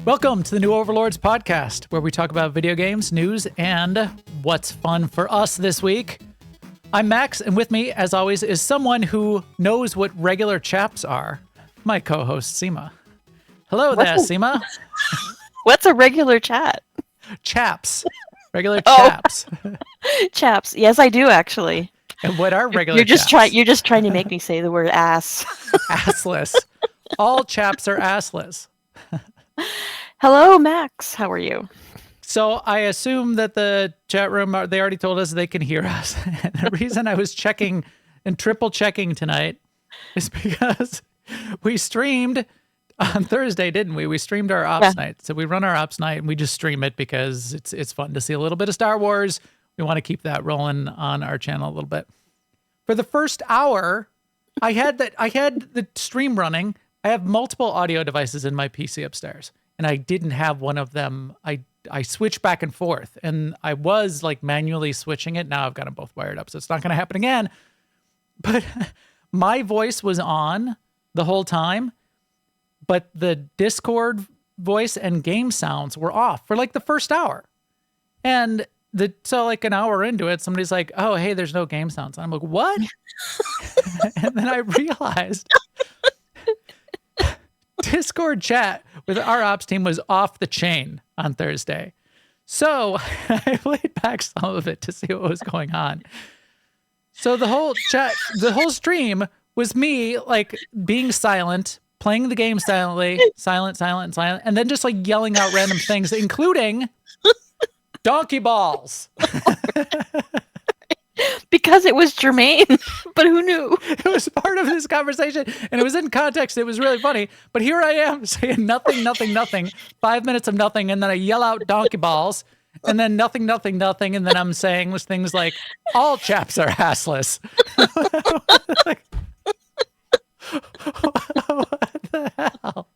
Welcome to the new Overlords Podcast, where we talk about video games, news, and what's fun for us this week. I'm Max, and with me, as always, is someone who knows what regular chaps are, my co-host, Sema. Hello there, Sema. What's a regular chat? Chaps. Regular chaps. Chaps. Yes, I do, actually. And what are regular You're just chaps? You're just trying to make me say the word ass. Assless. All chaps are assless. Hello, Max. How are you? So I assume that the chat room, they already told us they can hear us. And the reason I was checking and triple checking tonight is because we streamed on Thursday, didn't we? We streamed our ops night. So we run our ops night and we just stream it because it's fun to see a little bit of Star Wars. We want to keep that rolling on our channel a little bit. For the first hour, I had the stream running. I have multiple audio devices in my PC upstairs, and I didn't have one of them. I switched back and forth, and I was like manually switching it. Now I've got them both wired up, so it's not going to happen again. But my voice was on the whole time, but the Discord voice and game sounds were off for like the first hour. And so like an hour into it, somebody's like, "Oh, hey, there's no game sounds." And I'm like, "What?" And then I realized Discord chat with our ops team was off the chain on Thursday. So I played back some of it to see what was going on. So the whole stream was me like being silent, playing the game silently, silent, and then just like yelling out random things, including donkey balls. Because it was germane, but who knew? It was part of this conversation, and it was in context. It was really funny. But here I am saying nothing, 5 minutes of nothing, and then I yell out donkey balls, and then nothing, and then I'm saying things like, all chaps are assless. Like, what the hell?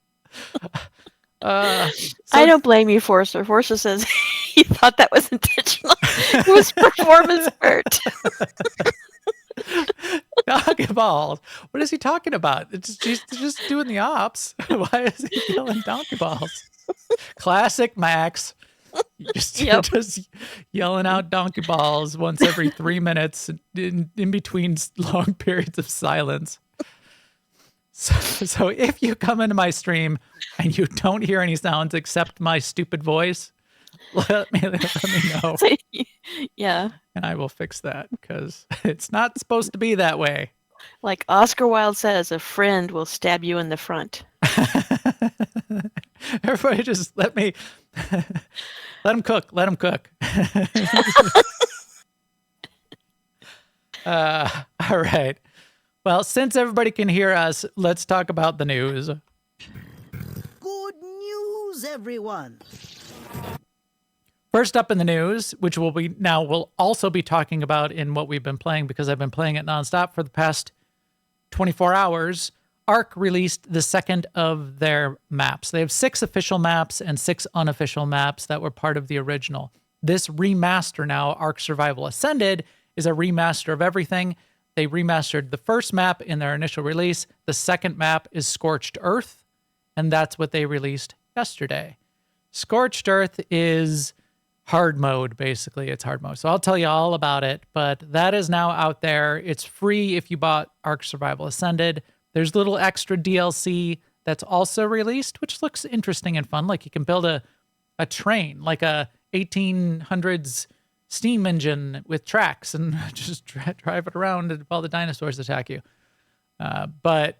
I don't blame you, Forcer. Forcer says he thought that was intentional. It was performance art. Donkey balls. What is he talking about? He's just doing the ops. Why is he yelling donkey balls? Classic Max. Just yelling out donkey balls once every 3 minutes in between long periods of silence. So if you come into my stream and you don't hear any sounds except my stupid voice, let me know. Yeah. And I will fix that because it's not supposed to be that way. Like Oscar Wilde says, a friend will stab you in the front. Everybody just let him cook. Let him cook. All right. Well, since everybody can hear us, let's talk about the news. Good news, everyone. First up in the news, which we'll also be talking about in what we've been playing because I've been playing it nonstop for the past 24 hours. ARK released the second of their maps. They have 6 official maps and 6 unofficial maps that were part of the original. This remaster now, ARK Survival Ascended, is a remaster of everything. They remastered the first map in their initial release. The second map is Scorched Earth, and that's what they released yesterday. Scorched Earth is hard mode, basically. It's hard mode. So I'll tell you all about it, but that is now out there. It's free if you bought ARK Survival Ascended. There's little extra DLC that's also released, which looks interesting and fun. Like you can build a train, like a 1800s steam engine with tracks and just drive it around while the dinosaurs attack you. But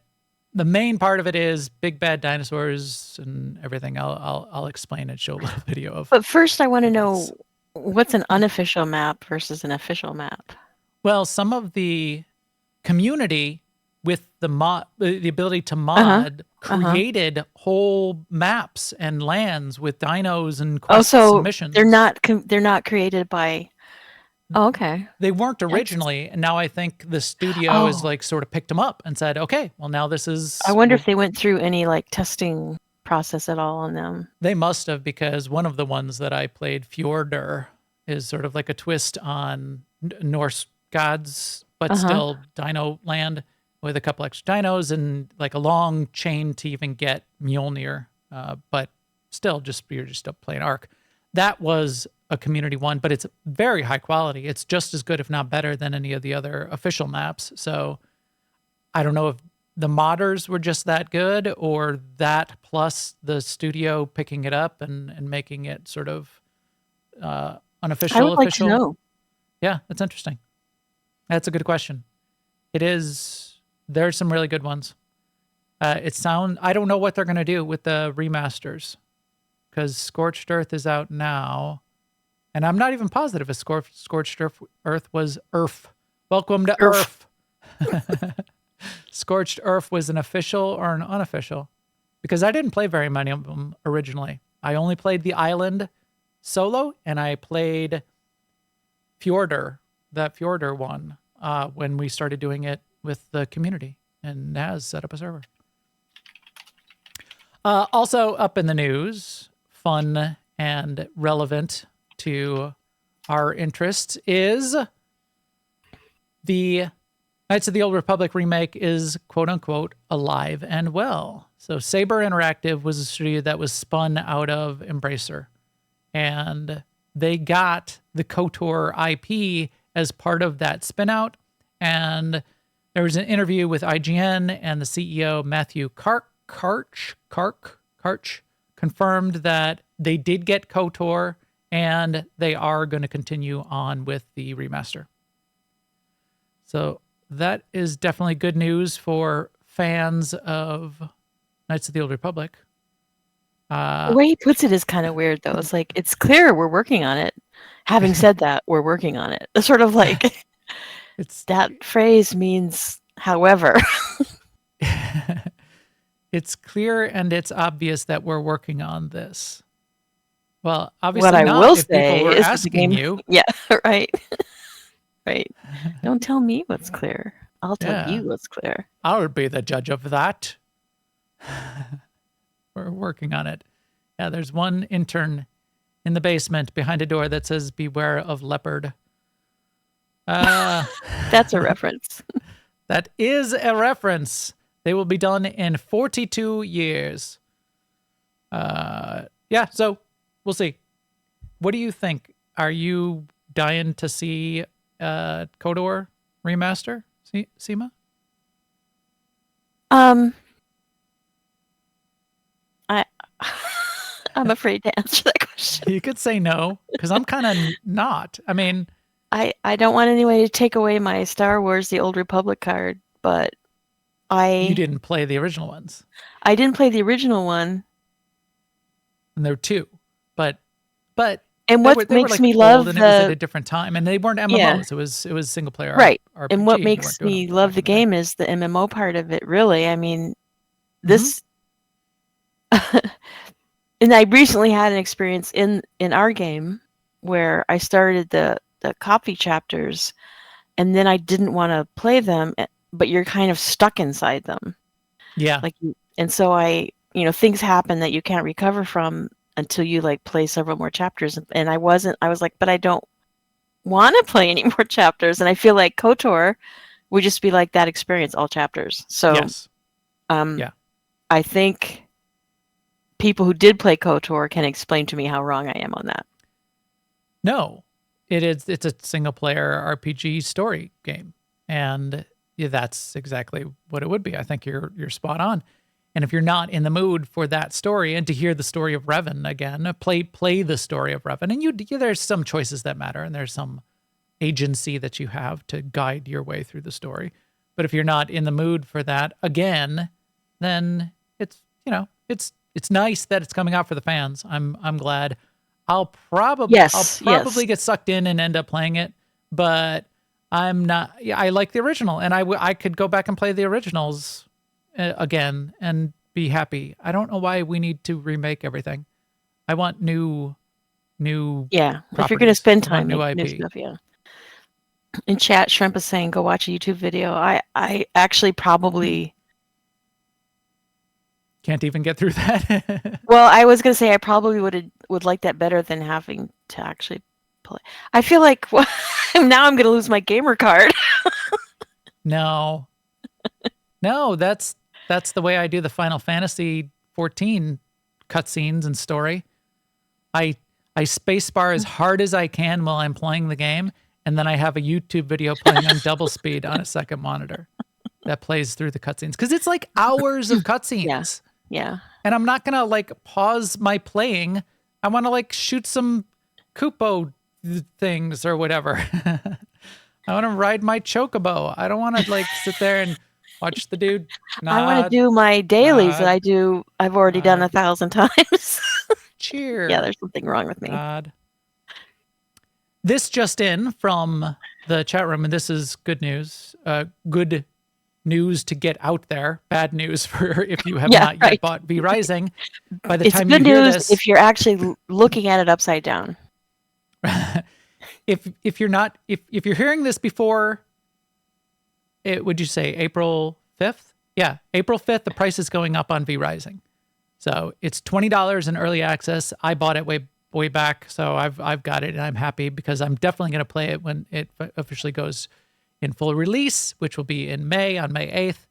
the main part of it is big bad dinosaurs and everything. I'll explain and show a little video of. But first, I want to know what's an unofficial map versus an official map. Well, some of the community with the ability to mod created whole maps and lands with dinos and quests and missions. They're not created by. Oh, okay. They weren't originally, and now I think the studio is like sort of picked them up and said, "Okay, well now this is." I wonder if they went through any like testing process at all on them. They must have, because one of the ones that I played, Fjordur, is sort of like a twist on Norse gods, but still dino land with a couple extra dinos and like a long chain to even get Mjolnir, but still you're just still playing Ark. That was a community one, but it's very high quality. It's just as good, if not better, than any of the other official maps. So I don't know if the modders were just that good, or that plus the studio picking it up and making it sort of unofficial. I would like to official. know. Yeah, that's interesting. That's a good question. It is. There's some really good ones. I don't know what they're going to do with the remasters, because Scorched Earth is out now, and I'm not even positive if Scorched Earth was Earth. Welcome to Earth. Scorched Earth was an official or an unofficial, because I didn't play very many of them originally. I only played the island solo, and I played that Fjordur one, when we started doing it with the community, and Naz set up a server. Also up in the news, fun and relevant to our interests, is the Knights of the Old Republic remake is quote-unquote alive and well. So Saber Interactive was a studio that was spun out of Embracer, and they got the KOTOR IP as part of that spin-out. And there was an interview with IGN, and the CEO, Matthew Karch, confirmed that they did get KOTOR, and they are going to continue on with the remaster. So that is definitely good news for fans of Knights of the Old Republic. The way he puts it is kind of weird, though. It's like, it's clear we're working on it. Having said that, we're working on it. It's sort of like, that phrase means, however. It's clear and it's obvious that we're working on this. Well, obviously, what I not will if say people were is asking the game. you. Yeah, right. Right. Don't tell me what's clear. I'll tell you what's clear. I'll be the judge of that. We're working on it. Yeah, there's one intern in the basement behind a door that says, "Beware of leopard." That's a reference. That is a reference. They will be done in 42 years. Yeah, so we'll see. What do you think? Are you dying to see KOTOR remaster, Sema? I'm afraid to answer that question. You could say no, because I'm kind of not. I mean, I don't want anybody to take away my Star Wars The Old Republic card, but you didn't play the original ones. I didn't play the original one. And there were two. But and what makes me love and it was at a different time, and they weren't MMOs. It was single player. Right. RPG. And what makes me love the game is the MMO part of it, really. I mean, this and I recently had an experience in our game where I started the copy chapters, and then I didn't want to play them, but you're kind of stuck inside them. Yeah. And so things happen that you can't recover from until you play several more chapters. And I was like, but I don't want to play any more chapters. And I feel like KOTOR would just be like that experience, all chapters. So yes. I think people who did play KOTOR can explain to me how wrong I am on that. No, it's a single player RPG story game. And that's exactly what it would be. I think you're spot on. And if you're not in the mood for that story and to hear the story of Revan again, play the story of Revan. And there's some choices that matter, and there's some agency that you have to guide your way through the story. But if you're not in the mood for that again, then it's nice that it's coming out for the fans. I'm glad. I'll probably get sucked in and end up playing it, but I'm not. I like the original, and I could go back and play the originals again and be happy. I don't know why we need to remake everything. I want new if you're going to spend time new making IP. new stuff, yeah. In chat, Shrimp is saying go watch a YouTube video. I actually probably can't even get through that. Well, I was going to say I probably would like that better than having to actually play. I feel like now I'm going to lose my gamer card. No, that's the way I do the Final Fantasy 14 cutscenes and story. I spacebar as hard as I can while I'm playing the game, and then I have a YouTube video playing on double speed on a second monitor that plays through the cutscenes, because it's like hours of cutscenes. Yeah. And I'm not gonna like pause my playing. I want to like shoot some Koopo things or whatever. I want to ride my chocobo. I don't want to like sit there and watch the dude. I want to do my dailies that I've already done 1,000 times. Cheer. Yeah, there's something wrong with me. This just in from the chat room, and this is good news. Good news to get out there. Bad news for if you have not yet bought V Rising. By the time you hear this, if you're actually looking at it upside down. if you're hearing this before, would you say April 5th? Yeah, April 5th. The price is going up on V Rising, so it's $20 in early access. I bought it way back, so I've got it, and I'm happy because I'm definitely going to play it when it officially goes in full release, which will be in May, on May 8th.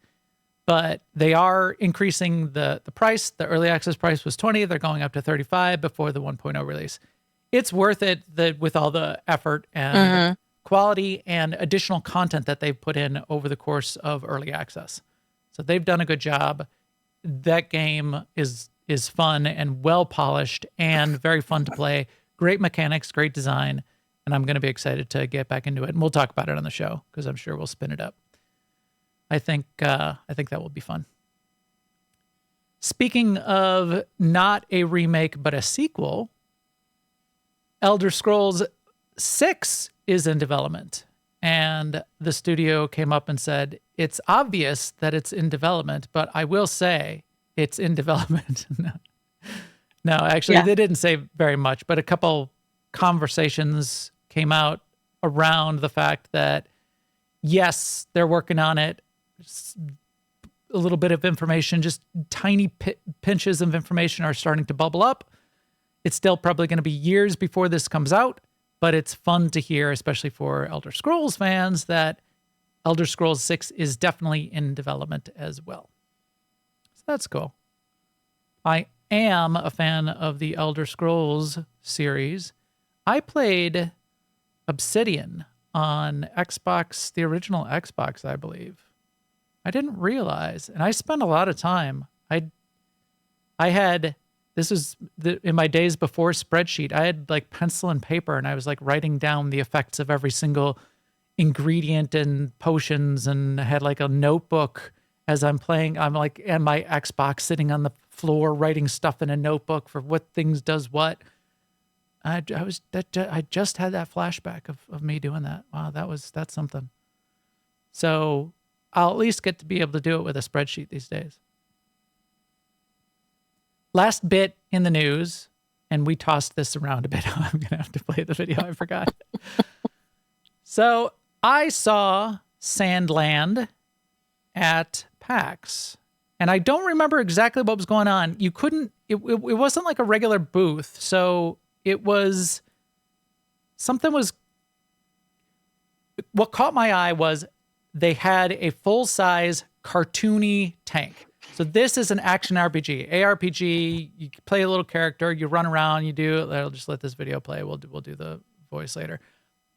But they are increasing the price. The early access price was $20. They're going up to $35 before the 1.0 release. It's worth it with all the effort and quality and additional content that they've put in over the course of early access. So they've done a good job. That game is fun and well polished and very fun to play. Great mechanics, great design. And I'm going to be excited to get back into it. And we'll talk about it on the show because I'm sure we'll spin it up. I think that will be fun. Speaking of not a remake, but a sequel, Elder Scrolls 6 is in development. And the studio came up and said, it's obvious that it's in development, but I will say it's in development. No, actually, they didn't say very much, but a couple conversations came out around the fact that, yes, they're working on it. A little bit of information, just tiny pinches of information are starting to bubble up. It's still probably going to be years before this comes out, but it's fun to hear, especially for Elder Scrolls fans, that Elder Scrolls 6 is definitely in development as well. So that's cool. I am a fan of the Elder Scrolls series. I played Obsidian on Xbox, the original Xbox, I believe. I didn't realize, and I spent a lot of time. I had, this was in my days before spreadsheet, I had like pencil and paper, and I was like writing down the effects of every single ingredient and potions, and I had like a notebook as I'm playing. I'm like, and my Xbox sitting on the floor writing stuff in a notebook for what things does what. I just had that flashback of me doing that. Wow, that's something. So I'll at least get to be able to do it with a spreadsheet these days. Last bit in the news, and we tossed this around a bit. I'm going to have to play the video. I forgot. So I saw Sandland at PAX, and I don't remember exactly what was going on. It wasn't like a regular booth. So it was, what caught my eye was they had a full-size cartoony tank. So this is an action RPG, ARPG. You play a little character, you run around, I'll just let this video play. We'll do the voice later.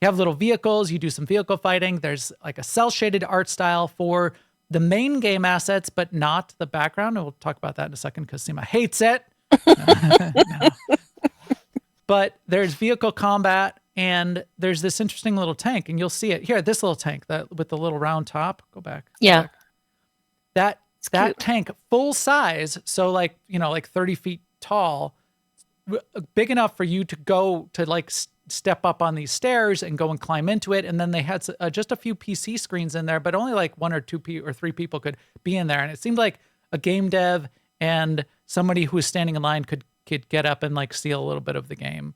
You have little vehicles, you do some vehicle fighting. There's like a cel-shaded art style for the main game assets, but not the background. And we'll talk about that in a second because Sema hates it. No. But there's vehicle combat, and there's this interesting little tank, and you'll see it here. This little tank with the little round top. Go back. Yeah. That tank, full size, so like 30 feet tall, big enough for you to go to like step up on these stairs and go and climb into it. And then they had just a few PC screens in there, but only like 1 or 2 or 3 people could be in there. And it seemed like a game dev and somebody who was standing in line could get up and like steal a little bit of the game.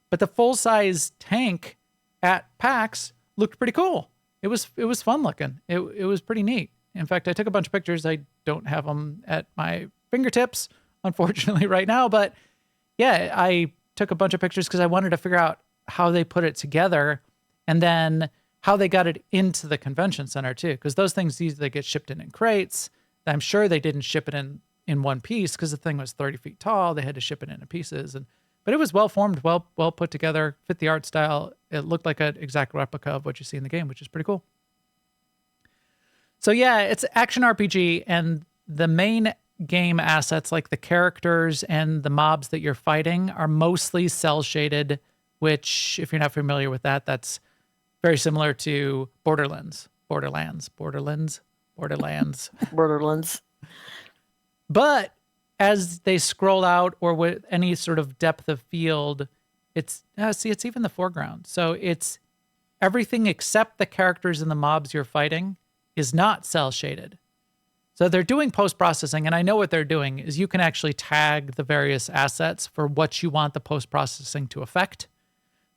But the full size tank at PAX looked pretty cool. It was fun looking. It was pretty neat. In fact, I took a bunch of pictures. I don't have them at my fingertips, unfortunately, right now. But yeah, I took a bunch of pictures because I wanted to figure out how they put it together and then how they got it into the convention center too. Because those things usually get shipped in crates. I'm sure they didn't ship it in in one piece because the thing was 30 feet tall. They had to ship it into pieces, but it was well formed, well put together, fit the art style. It looked like an exact replica of what you see in the game, which is pretty cool. So yeah, it's action RPG, and the main game assets like the characters and the mobs that you're fighting are mostly cell shaded, which if you're not familiar with that, that's very similar to Borderlands. But as they scroll out or with any sort of depth of field, it's even the foreground. So it's everything except the characters and the mobs you're fighting is not cell shaded. So they're doing post-processing, and I know what they're doing is you can actually tag the various assets for what you want the post-processing to affect.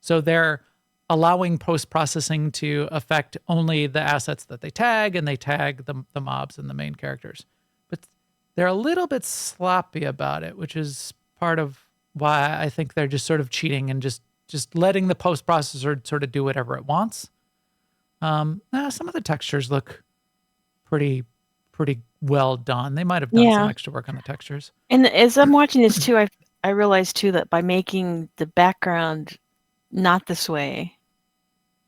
So they're allowing post-processing to affect only the assets that they tag, and they tag the mobs and the main characters. But they're a little bit sloppy about it, which is part of why I think they're just sort of cheating and just letting the post-processor sort of do whatever it wants. Some of the textures look pretty well done. They might have done some extra work on the textures. And as I'm watching this too, I realized too that by making the background not this way,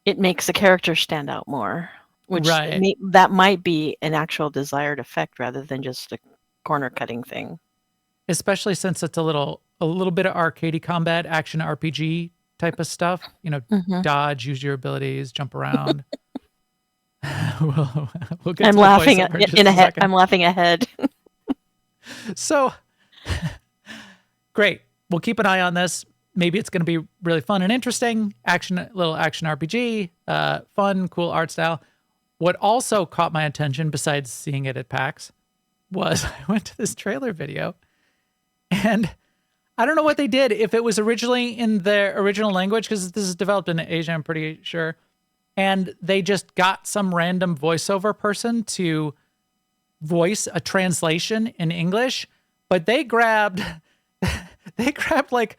it makes the character stand out more, which that might be an actual desired effect rather than just a corner cutting thing. Especially since it's a little bit of arcadey combat, action RPG type of stuff. You know, dodge, use your abilities, jump around. we'll get I'm to laughing I'm laughing ahead. So great. We'll keep an eye on this. Maybe it's going to be really fun and interesting. Little action RPG, fun, cool art style. What also caught my attention, besides seeing it at PAX, was I went to this trailer video, and I don't know what they did. If it was originally in their original language, because this is developed in Asia, I'm pretty sure. And they just got some random voiceover person to voice a translation in English, but they grabbed like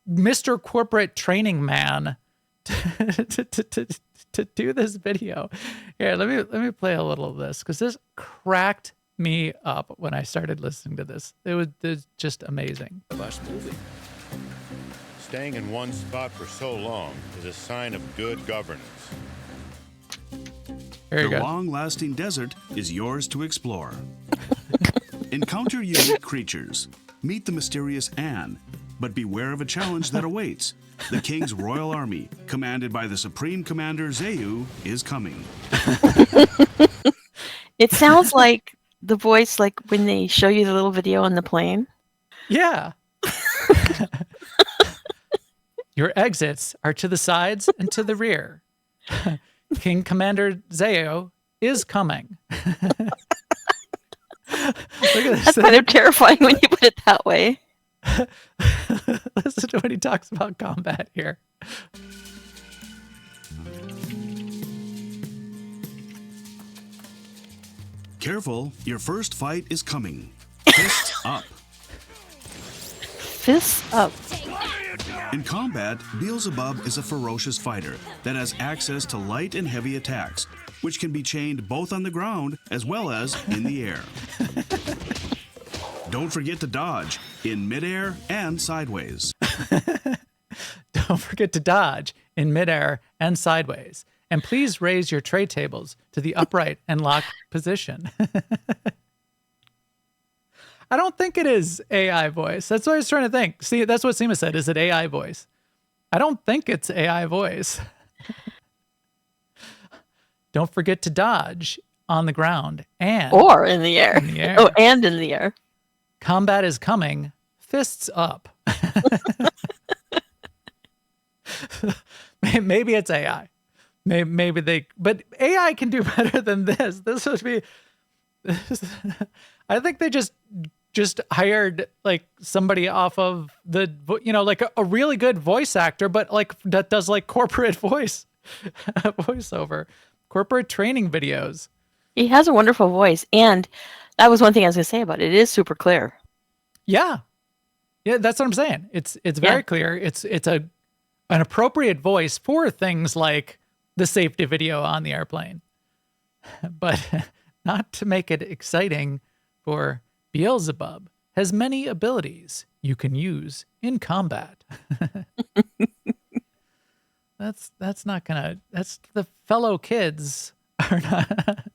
Mr. Corporate Training Man to do this video. Here, let me play a little of this because this cracked me up when I started listening to this. It was just amazing. Last movie. Staying in one spot for so long is a sign of good governance. The long-lasting desert is yours to explore. Encounter unique creatures. Meet the mysterious Anne, but beware of a challenge that awaits. The King's Royal Army, commanded by the Supreme Commander Zeyu, is coming. It sounds like the voice, like when they show you the little video on the plane. Yeah. Your exits are to the sides and to the rear. King Commander Zeyu is coming. Look at this. That's kind of terrifying when you put it that way. Listen to when he talks about combat here. Careful, your first fight is coming. Fists up. Fists up. In combat, Beelzebub is a ferocious fighter that has access to light and heavy attacks, which can be chained both on the ground as well as in the air. Don't forget to dodge in midair and sideways. Don't forget to dodge in midair and sideways. And please raise your tray tables to the upright and locked position. I don't think it is AI voice. That's what I was trying to think. See, that's what Sema said. Is it AI voice? I don't think it's AI voice. Don't forget to dodge on the ground or in the air. Oh, and in the air. Combat is coming. Fists up. Maybe it's AI. But AI can do better than this. This would be. I think they just hired like somebody off of the, like a really good voice actor, but like that does like corporate voiceover, corporate training videos. He has a wonderful voice, and that was one thing I was going to say about it. It is super clear. Yeah, that's what I'm saying. It's very clear. It's an appropriate voice for things like the safety video on the airplane, but not to make it exciting for Beelzebub has many abilities you can use in combat. That's not gonna. That's the fellow kids are not.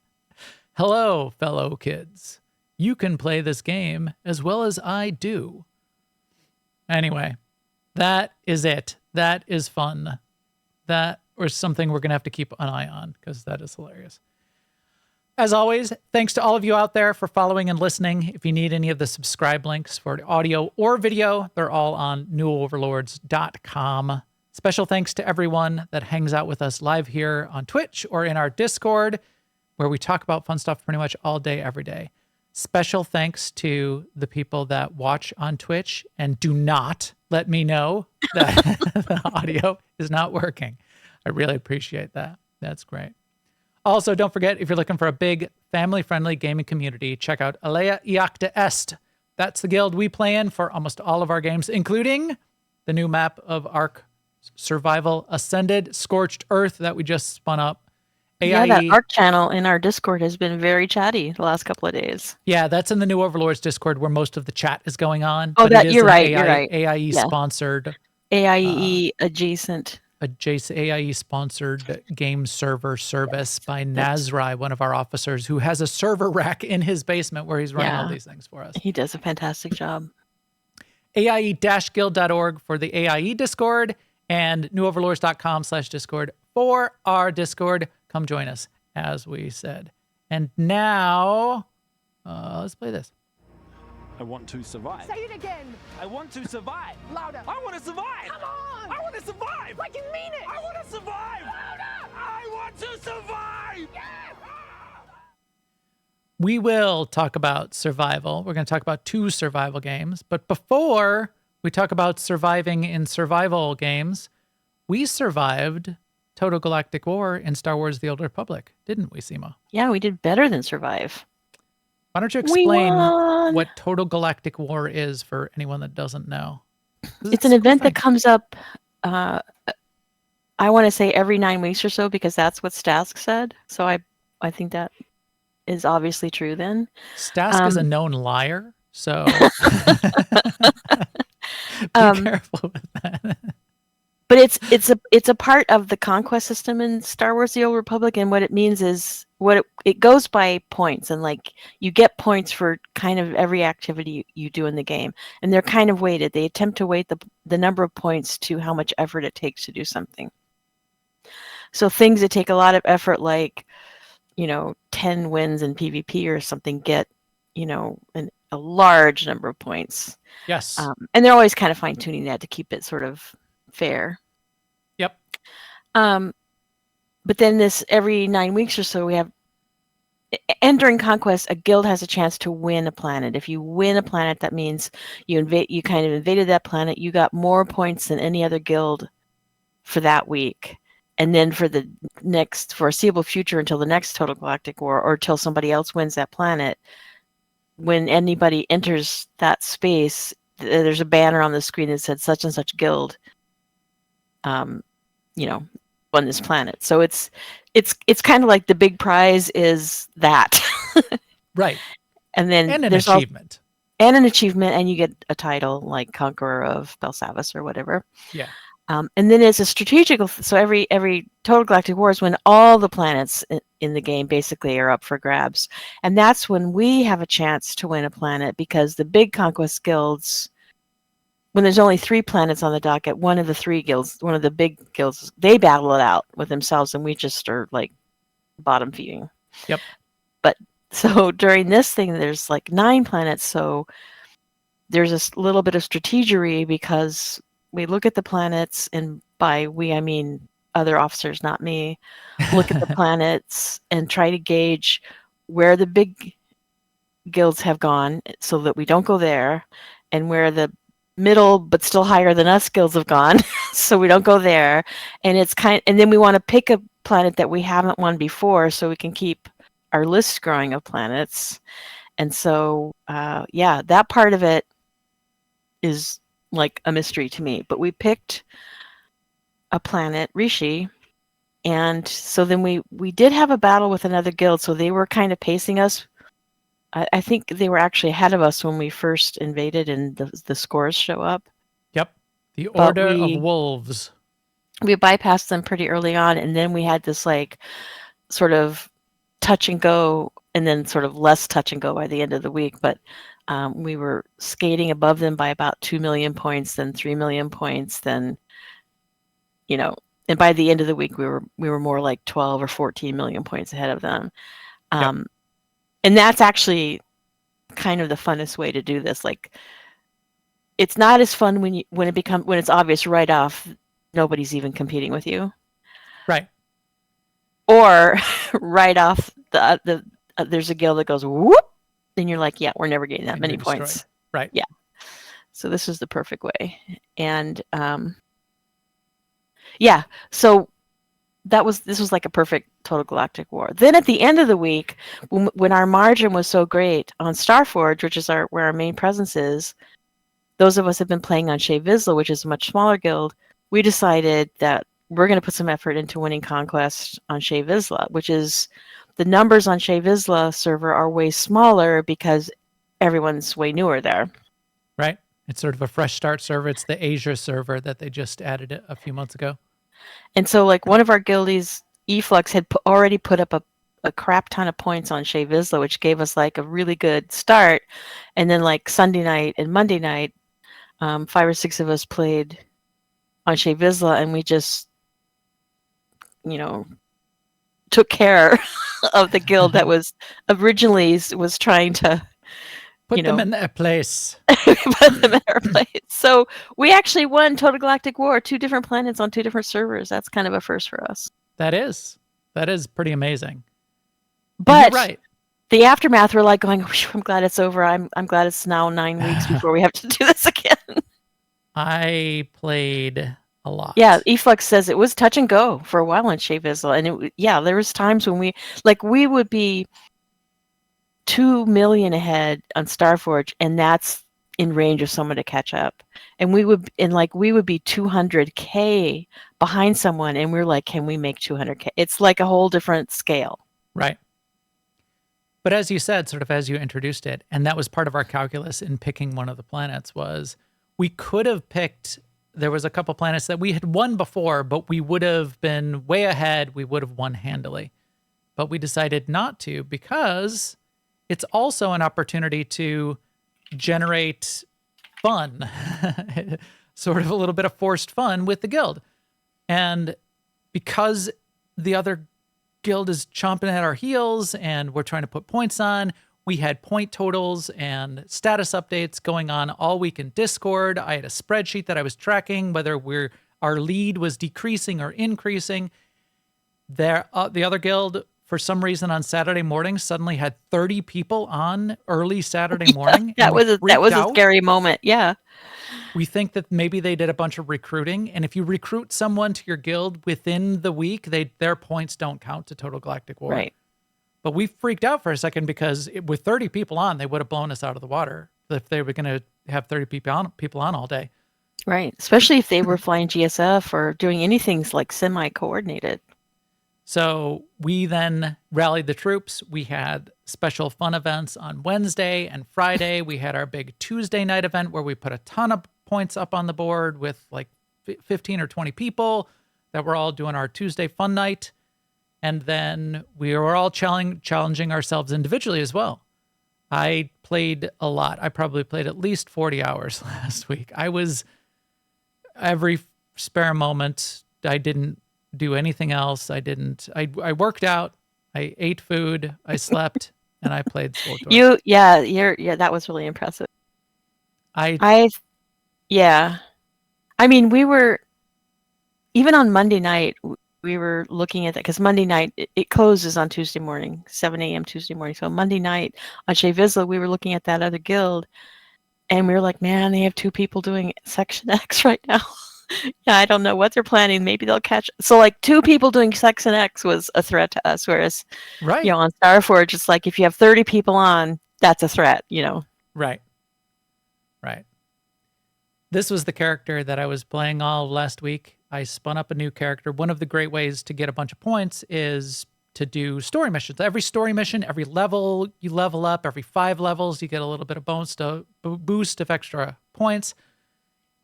Hello, fellow kids. You can play this game as well as I do. Anyway, that is it. That is fun. That or something we're gonna have to keep an eye on because that is hilarious. As always, thanks to all of you out there for following and listening. If you need any of the subscribe links for audio or video, they're all on newoverlords.com. Special thanks to everyone that hangs out with us live here on Twitch or in our Discord, where we talk about fun stuff pretty much all day, every day. Special thanks to the people that watch on Twitch and do not let me know that the audio is not working. I really appreciate that. That's great. Also, don't forget, if you're looking for a big, family-friendly gaming community, check out Alea Iacta Est. That's the guild we play in for almost all of our games, including the new map of Ark Survival Ascended, Scorched Earth that we just spun up. Yeah, that Ark channel in our Discord has been very chatty the last couple of days. Yeah, that's in the New Overlords Discord where most of the chat is going on. Oh, that you're right. You're right. AIE sponsored. AIE adjacent AIE sponsored game server service by Nazrai, one of our officers, who has a server rack in his basement where he's running all these things for us. He does a fantastic job. AIE-guild.org for the AIE Discord and newoverlords.com/Discord for our Discord. Come join us, as we said. And now, let's play this. I want to survive. Say it again. I want to survive. Louder. I want to survive. Come on. I want to survive. Like you mean it. I want to survive. Louder. I want to survive. Yeah. We will talk about survival. We're going to talk about 2 survival games. But before we talk about surviving in survival games, we survived Total Galactic War in Star Wars The Old Republic, didn't we, Sema? Yeah, we did better than survive. Why don't you explain what Total Galactic War is for anyone that doesn't know? It's an event that comes up, I want to say every 9 weeks or so, because that's what Stask said. So I think that is obviously true then. Stask is a known liar, so be careful with that. But it's a part of the conquest system in Star Wars: The Old Republic, and what it means is it goes by points, and like you get points for kind of every activity you do in the game, and they're kind of weighted. They attempt to weight the number of points to how much effort it takes to do something. So things that take a lot of effort, like 10 wins in PvP or something, get a large number of points. Yes, and they're always kind of fine tuning that to keep it sort of fair. Yep. But then every 9 weeks or so we have, and during conquest, a guild has a chance to win a planet. If you win a planet, that means you kind of invaded that planet. You got more points than any other guild for that week. And then for the next foreseeable future, until the next Total Galactic War, or till somebody else wins that planet, when anybody enters that space, there's a banner on the screen that said such and such guild won this planet. So it's kind of like the big prize is that. Right. And then an there's achievement. And an achievement, and you get a title like Conqueror of Belsavis or whatever. Yeah. And then it's a strategical. So every Total Galactic War is when all the planets in the game basically are up for grabs, and that's when we have a chance to win a planet, because the big conquest guilds, when there's only 3 planets on the docket, one of the big guilds, they battle it out with themselves, and we just are like bottom feeding. Yep. But so during this thing, there's like 9 planets, so there's a little bit of strategery, because we look at the planets, and by we, I mean other officers, not me, look at the planets and try to gauge where the big guilds have gone so that we don't go there, and where the middle but still higher than us guilds have gone so we don't go there. And and then we want to pick a planet that we haven't won before so we can keep our list growing of planets. And so that part of it is like a mystery to me. But we picked a planet, Rishi, and so then we did have a battle with another guild, so they were kind of pacing us. I think they were actually ahead of us when we first invaded, and the scores show up. Yep. The But Order of Wolves. We bypassed them pretty early on, and then we had this like sort of touch and go, and then sort of less touch and go by the end of the week. But we were skating above them by about 2 million points, then 3 million points, then and by the end of the week we were more like 12 or 14 million points ahead of them. Yep. And that's actually kind of the funnest way to do this. Like, it's not as fun when it's obvious right off nobody's even competing with you, Right. or right off there's a guild that goes whoop, then you're like, yeah, we're never getting that And many you're destroyed. points. Right. Yeah. So this is the perfect way. And yeah, so this was like a perfect Total Galactic War. Then at the end of the week, when our margin was so great on Starforge, which is where our main presence is, those of us have been playing on Shea Vizsla, which is a much smaller guild, we decided that we're going to put some effort into winning Conquest on Shea Vizsla, which is the numbers on Shea Vizsla server are way smaller because everyone's way newer there. Right. It's sort of a fresh start server. It's the Asia server that they just added a few months ago. And so, like, one of our guildies, Eflux, had already put up a crap ton of points on Shea Vizsla, which gave us like a really good start. And then, like, Sunday night and Monday night, 5 or 6 of us played on Shea Vizsla, and we just, took care of the guild that was originally was trying to Put them in their place. put them in our place. So we actually won Total Galactic War, 2 different planets on 2 different servers. That's kind of a first for us. That is pretty amazing. But you're right. The aftermath, we're like going, I'm glad it's over. I'm glad it's now 9 weeks before we have to do this again. I played a lot. Yeah, Eflux says it was touch and go for a while on Shea Vizsla. And there was times when we would be 2 million ahead on Starforge, and that's in range of someone to catch up. And we would be 200K behind someone, and we're like, can we make 200K? It's like a whole different scale. Right. But as you said, sort of as you introduced it, and that was part of our calculus in picking one of the planets, was we could have picked, there was a couple planets that we had won before, but we would have been way ahead. We would have won handily. But we decided not to, because it's also an opportunity to generate fun, sort of a little bit of forced fun with the guild. And because the other guild is chomping at our heels and we're trying to put points on, we had point totals and status updates going on all week in Discord. I had a spreadsheet that I was tracking whether our lead was decreasing or increasing. The other guild, for some reason, on Saturday morning suddenly had 30 people on early Saturday morning. That was a scary moment. Yeah. We think that maybe they did a bunch of recruiting, and if you recruit someone to your guild within the week, their points don't count to Total Galactic War. Right. But we freaked out for a second because with 30 people on, they would have blown us out of the water if they were going to have 30 people on all day. Right. Especially if they were flying GSF or doing anything like semi-coordinated. So we then rallied the troops. We had special fun events on Wednesday and Friday. We had our big Tuesday night event where we put a ton of points up on the board with like 15 or 20 people that were all doing our Tuesday fun night. And then we were all challenging ourselves individually as well. I played a lot. I probably played at least 40 hours last week. I was every spare moment. I didn't do anything else. I worked out. I ate food. I slept, and I played SWTOR. That was really impressive. I mean, we were even on Monday night. We were looking at that because Monday night it closes on Tuesday morning, 7 a.m. Tuesday morning. So Monday night on Shea Vizsla, we were looking at that other guild, and we were like, "Man, they have 2 people doing Section X right now." Yeah, I don't know what they're planning. Maybe they'll catch. So like 2 people doing Section X was a threat to us, whereas right, on Starforge, it's like if you have 30 people on, that's a threat. Right. This was the character that I was playing all last week. I spun up a new character. One of the great ways to get a bunch of points is to do story missions. Every story mission, every level you level up, every 5 levels, you get a little bit of boost of extra points.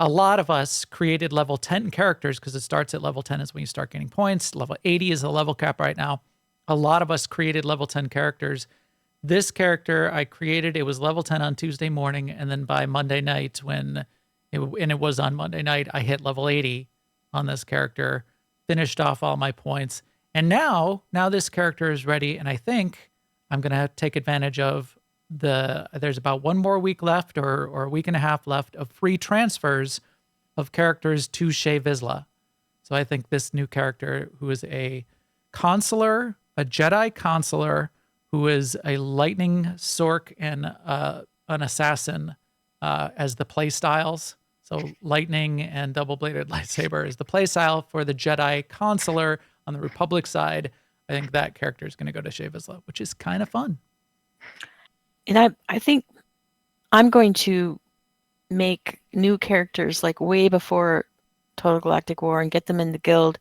A lot of us created level 10 characters because it starts at level 10 is when you start getting points. Level 80 is the level cap right now. A lot of us created level 10 characters. This character I created, it was level 10 on Tuesday morning, and then by Monday night it was on Monday night, I hit level 80 on this character, finished off all my points. And now this character is ready, and I think I'm going to take advantage of there's about 1 more week left or a week and a half left of free transfers of characters to Shea Vizsla. So I think this new character, who is a consular, a Jedi consular, who is a lightning sork and an assassin as the play styles. So lightning and double-bladed lightsaber is the play style for the Jedi consular on the Republic side. I think that character is going to go to Shea Vizsla, which is kind of fun. And I think I'm going to make new characters like way before Total Galactic War and get them in the guild,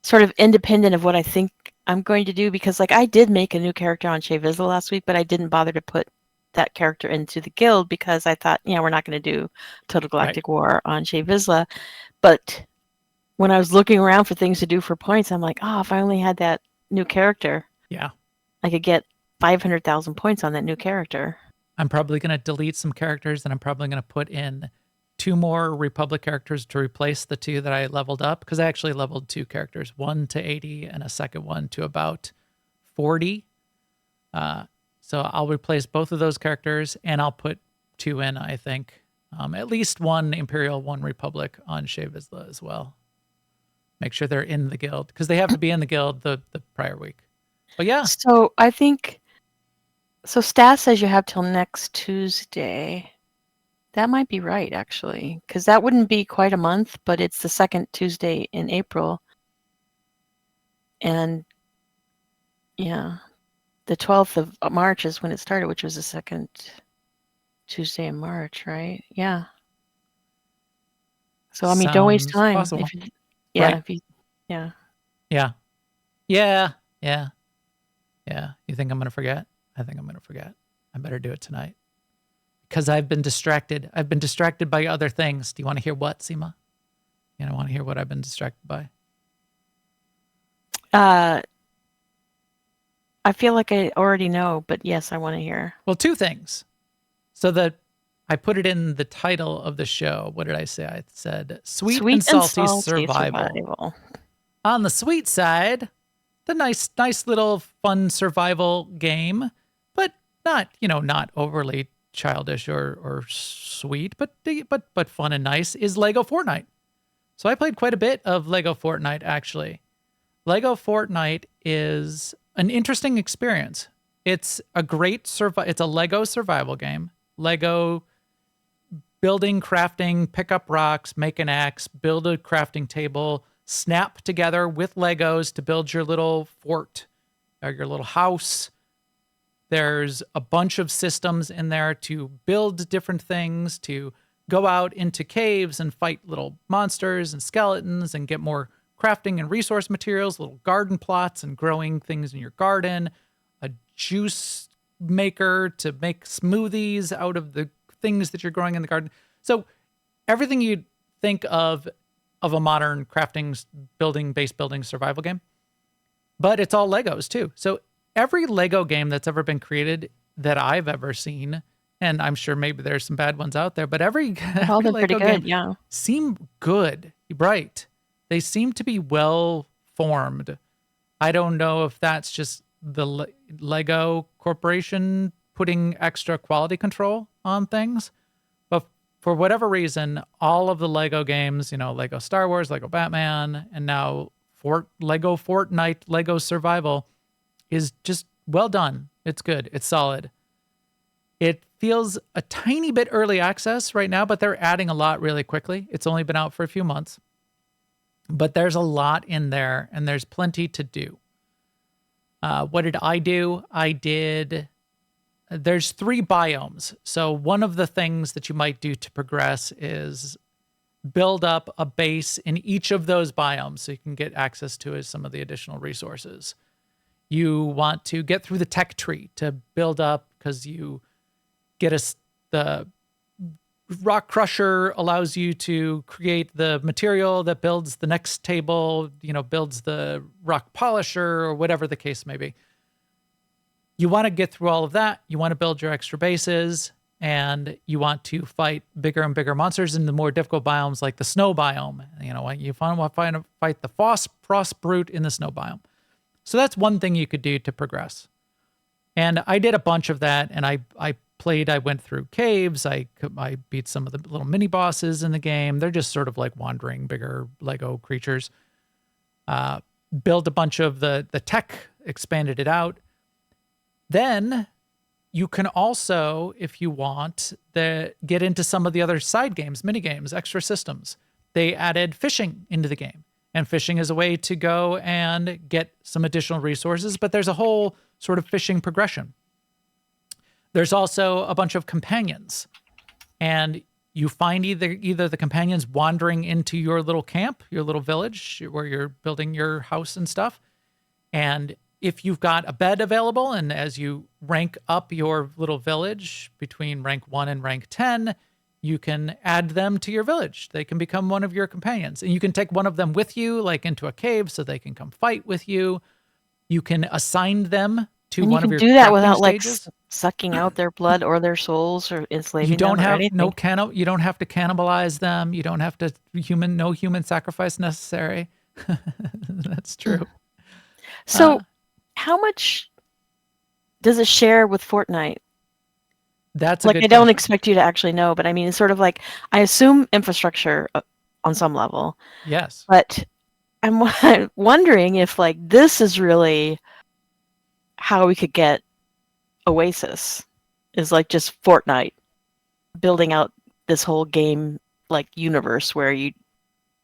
sort of independent of what I think I'm going to do, because like I did make a new character on Shea Vizsla last week, but I didn't bother to put that character into the guild because I thought, we're not going to do Total Galactic War on Shea Vizsla. But when I was looking around for things to do for points, I'm like, if I only had that new character, I could get 500,000 points on that new character. I'm probably going to delete some characters, and I'm probably going to put in 2 more Republic characters to replace the 2 that I leveled up, because I actually leveled 2 characters, one to 80 and a second one to about 40. So I'll replace both of those characters, and I'll put 2 in, I think. At least 1 Imperial, 1 Republic on Shea Vizsla as well. Make sure they're in the guild, because they have to be in the guild the prior week. But yeah. So I think... So Stas says you have till next Tuesday. That might be right, actually, because that wouldn't be quite a month, but it's the second Tuesday in April. And the 12th of March is when it started, which was the second Tuesday in March, right? Yeah. So, I mean, don't waste time. Possible. Yeah. You think I'm going to forget? I think I'm going to forget. I better do it tonight. Because I've been distracted. I've been distracted by other things. Do you want to hear what, Sema? You don't want to hear what I've been distracted by? I feel like I already know, but yes, I want to hear. Well, 2 things. So that I put it in the title of the show. What did I say? I said sweet and salty survival. On the sweet side, the nice little fun survival game, but not overly childish or sweet, but fun and nice, is Lego Fortnite. So I played quite a bit of Lego Fortnite, actually. Lego Fortnite is an interesting experience. It's a great it's a Lego survival game. Lego building, crafting, pick up rocks, make an axe, build a crafting table, snap together with Legos to build your little fort or your little house. There's a bunch of systems in there to build different things, to go out into caves and fight little monsters and skeletons and get more crafting and resource materials, little garden plots and growing things in your garden, a juice maker to make smoothies out of the things that you're growing in the garden. So everything you'd think of a modern crafting, base building survival game, but it's all Legos too. So every Lego game that's ever been created that I've ever seen, and I'm sure maybe there's some bad ones out there, but every Lego game seem good, right? They seem to be well formed. I don't know if that's just the Lego Corporation putting extra quality control on things, but for whatever reason, all of the Lego games, Lego Star Wars, Lego Batman, and now Lego Fortnite, Lego Survival is just well done. It's good. It's solid. It feels a tiny bit early access right now, but they're adding a lot really quickly. It's only been out for a few months, but there's a lot in there and there's plenty to do. What did I do? There's 3 biomes. So one of the things that you might do to progress is build up a base in each of those biomes so you can get access to some of the additional resources. You want to get through the tech tree to build up because you get the rock crusher allows you to create the material that builds the next table, builds the rock polisher or whatever the case may be. You want to get through all of that. You want to build your extra bases, and you want to fight bigger and bigger monsters in the more difficult biomes like the snow biome. You want to fight the frost brute in the snow biome. So that's one thing you could do to progress. And I did a bunch of that, and I went through caves. I beat some of the little mini bosses in the game. They're just sort of like wandering bigger Lego creatures. Built a bunch of the tech, expanded it out. Then you can also, if you want, get into some of the other side games, mini games, extra systems. They added fishing into the game. And fishing is a way to go and get some additional resources, but there's a whole sort of fishing progression. There's also a bunch of companions, and you find either the companions wandering into your little camp, your little village where you're building your house and stuff. And if you've got a bed available, and as you rank up your little village between rank 1 and rank 10, you can add them to your village. They can become one of your companions. And you can take one of them with you, like into a cave, so they can come fight with you. You can assign them to one of your crafting stages. You can do that without stages. like sucking out their blood or their souls or enslaving You don't them or have anything. you don't have to cannibalize them. You don't have to no human sacrifice necessary. That's true. So how much does it share with Fortnite? That's a Like, good I don't question. expect you to actually know, but I mean, it's sort of like, I assume infrastructure on some level, Yes. but I'm wondering if like this is really how we could get Oasis, is like just Fortnite building out this whole game like universe where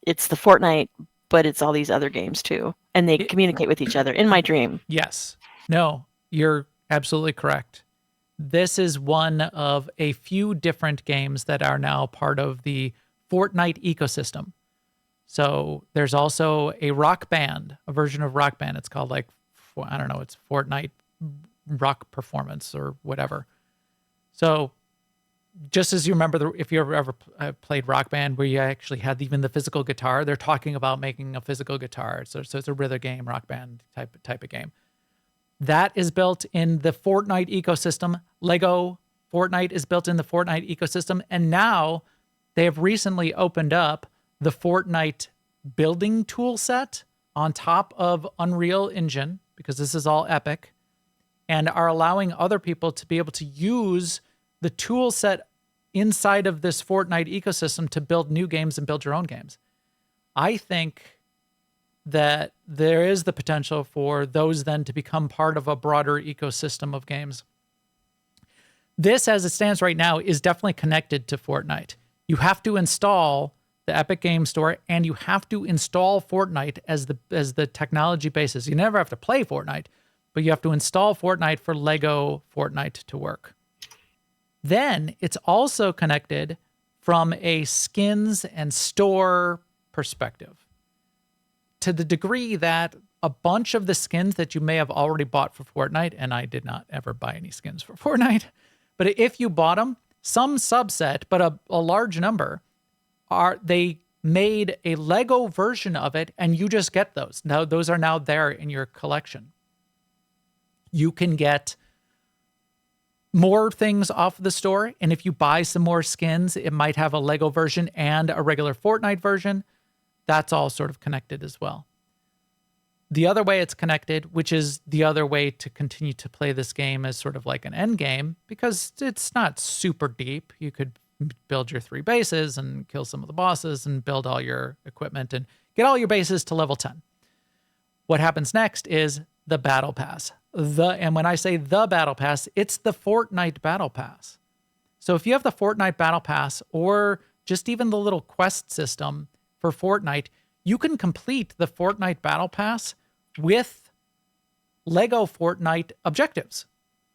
it's the Fortnite, but it's all these other games too, and they communicate with each other in my dream. Yes. No, you're absolutely correct. This is one of a few different games that are now part of the Fortnite ecosystem. So there's also a Rock Band, a version of Rock Band. It's called it's Fortnite Rock Performance or whatever. So just as you remember, if you ever played Rock Band, where you actually had even the physical guitar, they're talking about making a physical guitar. So it's a rhythm game, Rock Band type of game. That is built in the Fortnite ecosystem. Lego Fortnite is built in the Fortnite ecosystem. And now they have recently opened up the Fortnite building tool set on top of Unreal Engine, because this is all Epic, and are allowing other people to be able to use the tool set inside of this Fortnite ecosystem to build new games and build your own games. I think that there is the potential for those then to become part of a broader ecosystem of games. This, as it stands right now, is definitely connected to Fortnite. You have to install the Epic Game Store, and you have to install Fortnite as the technology basis. You never have to play Fortnite, but you have to install Fortnite for Lego Fortnite to work. Then it's also connected from a skins and store perspective, to the degree that a bunch of the skins that you may have already bought for Fortnite, and I did not ever buy any skins for Fortnite, but if you bought them, some subset, but a large number, they made a Lego version of it, and you just get those. Now, those are now there in your collection. You can get more things off the store, and if you buy some more skins, it might have a Lego version and a regular Fortnite version. That's all sort of connected as well. The other way it's connected, which is the other way to continue to play this game as sort of like an end game, because it's not super deep. You could build your 3 bases and kill some of the bosses and build all your equipment and get all your bases to level 10. What happens next is the Battle Pass. And when I say the Battle Pass, it's the Fortnite Battle Pass. So if you have the Fortnite Battle Pass, or just even the little quest system for Fortnite, you can complete the Fortnite Battle Pass with Lego Fortnite objectives.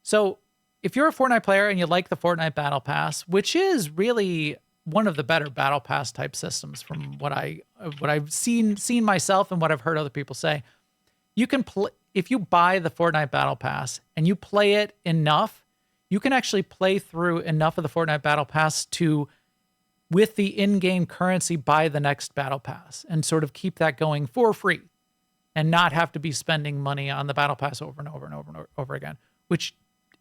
So if you're a Fortnite player and you like the Fortnite Battle Pass, which is really one of the better Battle Pass type systems from what I've seen myself and what I've heard other people say, you can if you buy the Fortnite Battle Pass and you play it enough, you can actually play through enough of the Fortnite Battle Pass to, with the in-game currency, buy the next Battle Pass and sort of keep that going for free and not have to be spending money on the Battle Pass over and over and over and over again, which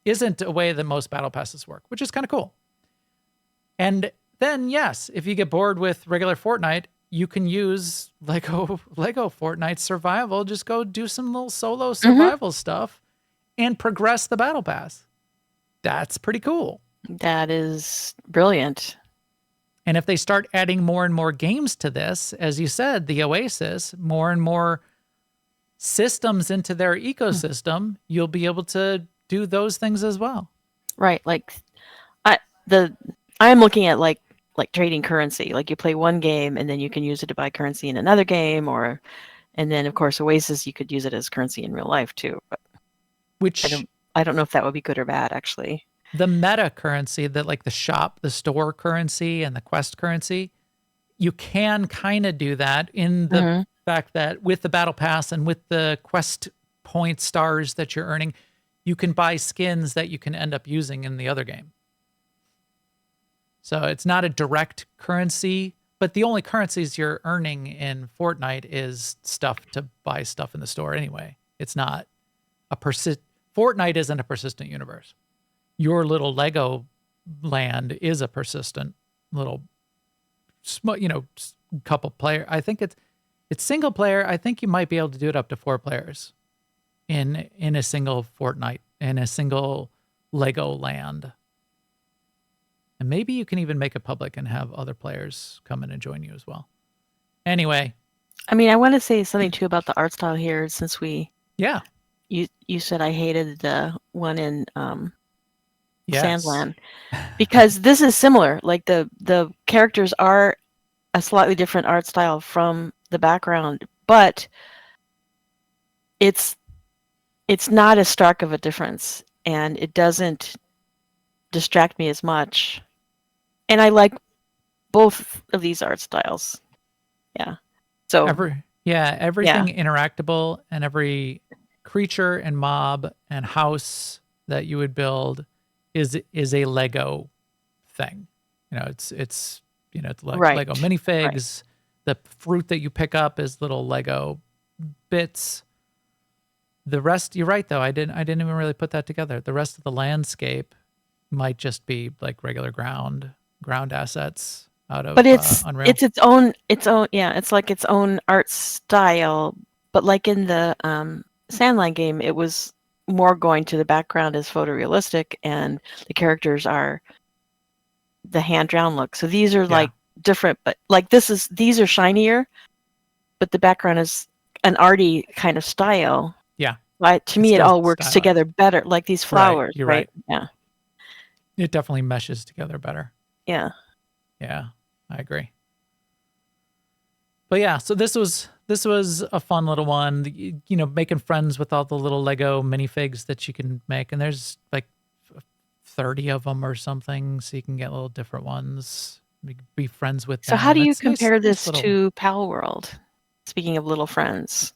isn't a way that most Battle Passes work, which is kind of cool. And then, yes, if you get bored with regular Fortnite, you can use Lego Fortnite Survival. Just go do some little solo survival stuff and progress the Battle Pass. That's pretty cool. That is brilliant. And if they start adding more and more games to this, as you said, the Oasis, more and more systems into their ecosystem, you'll be able to do those things as well. Right. Like I'm looking at like trading currency. Like you play one game and then you can use it to buy currency in another game, and then of course Oasis, you could use it as currency in real life too. But Which I don't know if that would be good or bad actually. The meta currency, that like the store currency and the quest currency, you can kind of do that in the fact that with the Battle Pass and with the quest point stars that you're earning, you can buy skins that you can end up using in the other game. So it's not a direct currency, but the only currencies you're earning in Fortnite is stuff to buy stuff in the store anyway. It's not Fortnite isn't a persistent universe. Your little Lego land is a persistent little, couple player. I think it's single player. I think you might be able to do it up to 4 players in a single Fortnite, in a single Lego land. And maybe you can even make it public and have other players come in and join you as well. Anyway. I mean, I want to say something too about the art style here, since you said I hated the one in Sandland, because this is similar. Like the characters are a slightly different art style from the background, but it's not as stark of a difference, and it doesn't distract me as much. And I like both of these art styles. Yeah. So everything interactable, and every creature and mob and house that you would build is a Lego thing. It's like Lego minifigs. Right. The fruit that you pick up is little Lego bits. The rest, you're right though. I didn't even really put that together. The rest of the landscape might just be like regular ground assets out of Unreal. It's its own it's like its own art style. But like in the Sandline game, it was more going to the background as photorealistic, and the characters are the hand drawn look. So these are like different, but like these are shinier, but the background is an arty kind of style. Yeah. But to me, it all works together better. Like these flowers, right? You're right. Yeah. It definitely meshes together better. Yeah. Yeah, I agree. But yeah, so this was a fun little one, making friends with all the little Lego minifigs that you can make. And there's like 30 of them or something, so you can get little different ones. Be friends with them. So how do you compare this to Pal World? Speaking of little friends.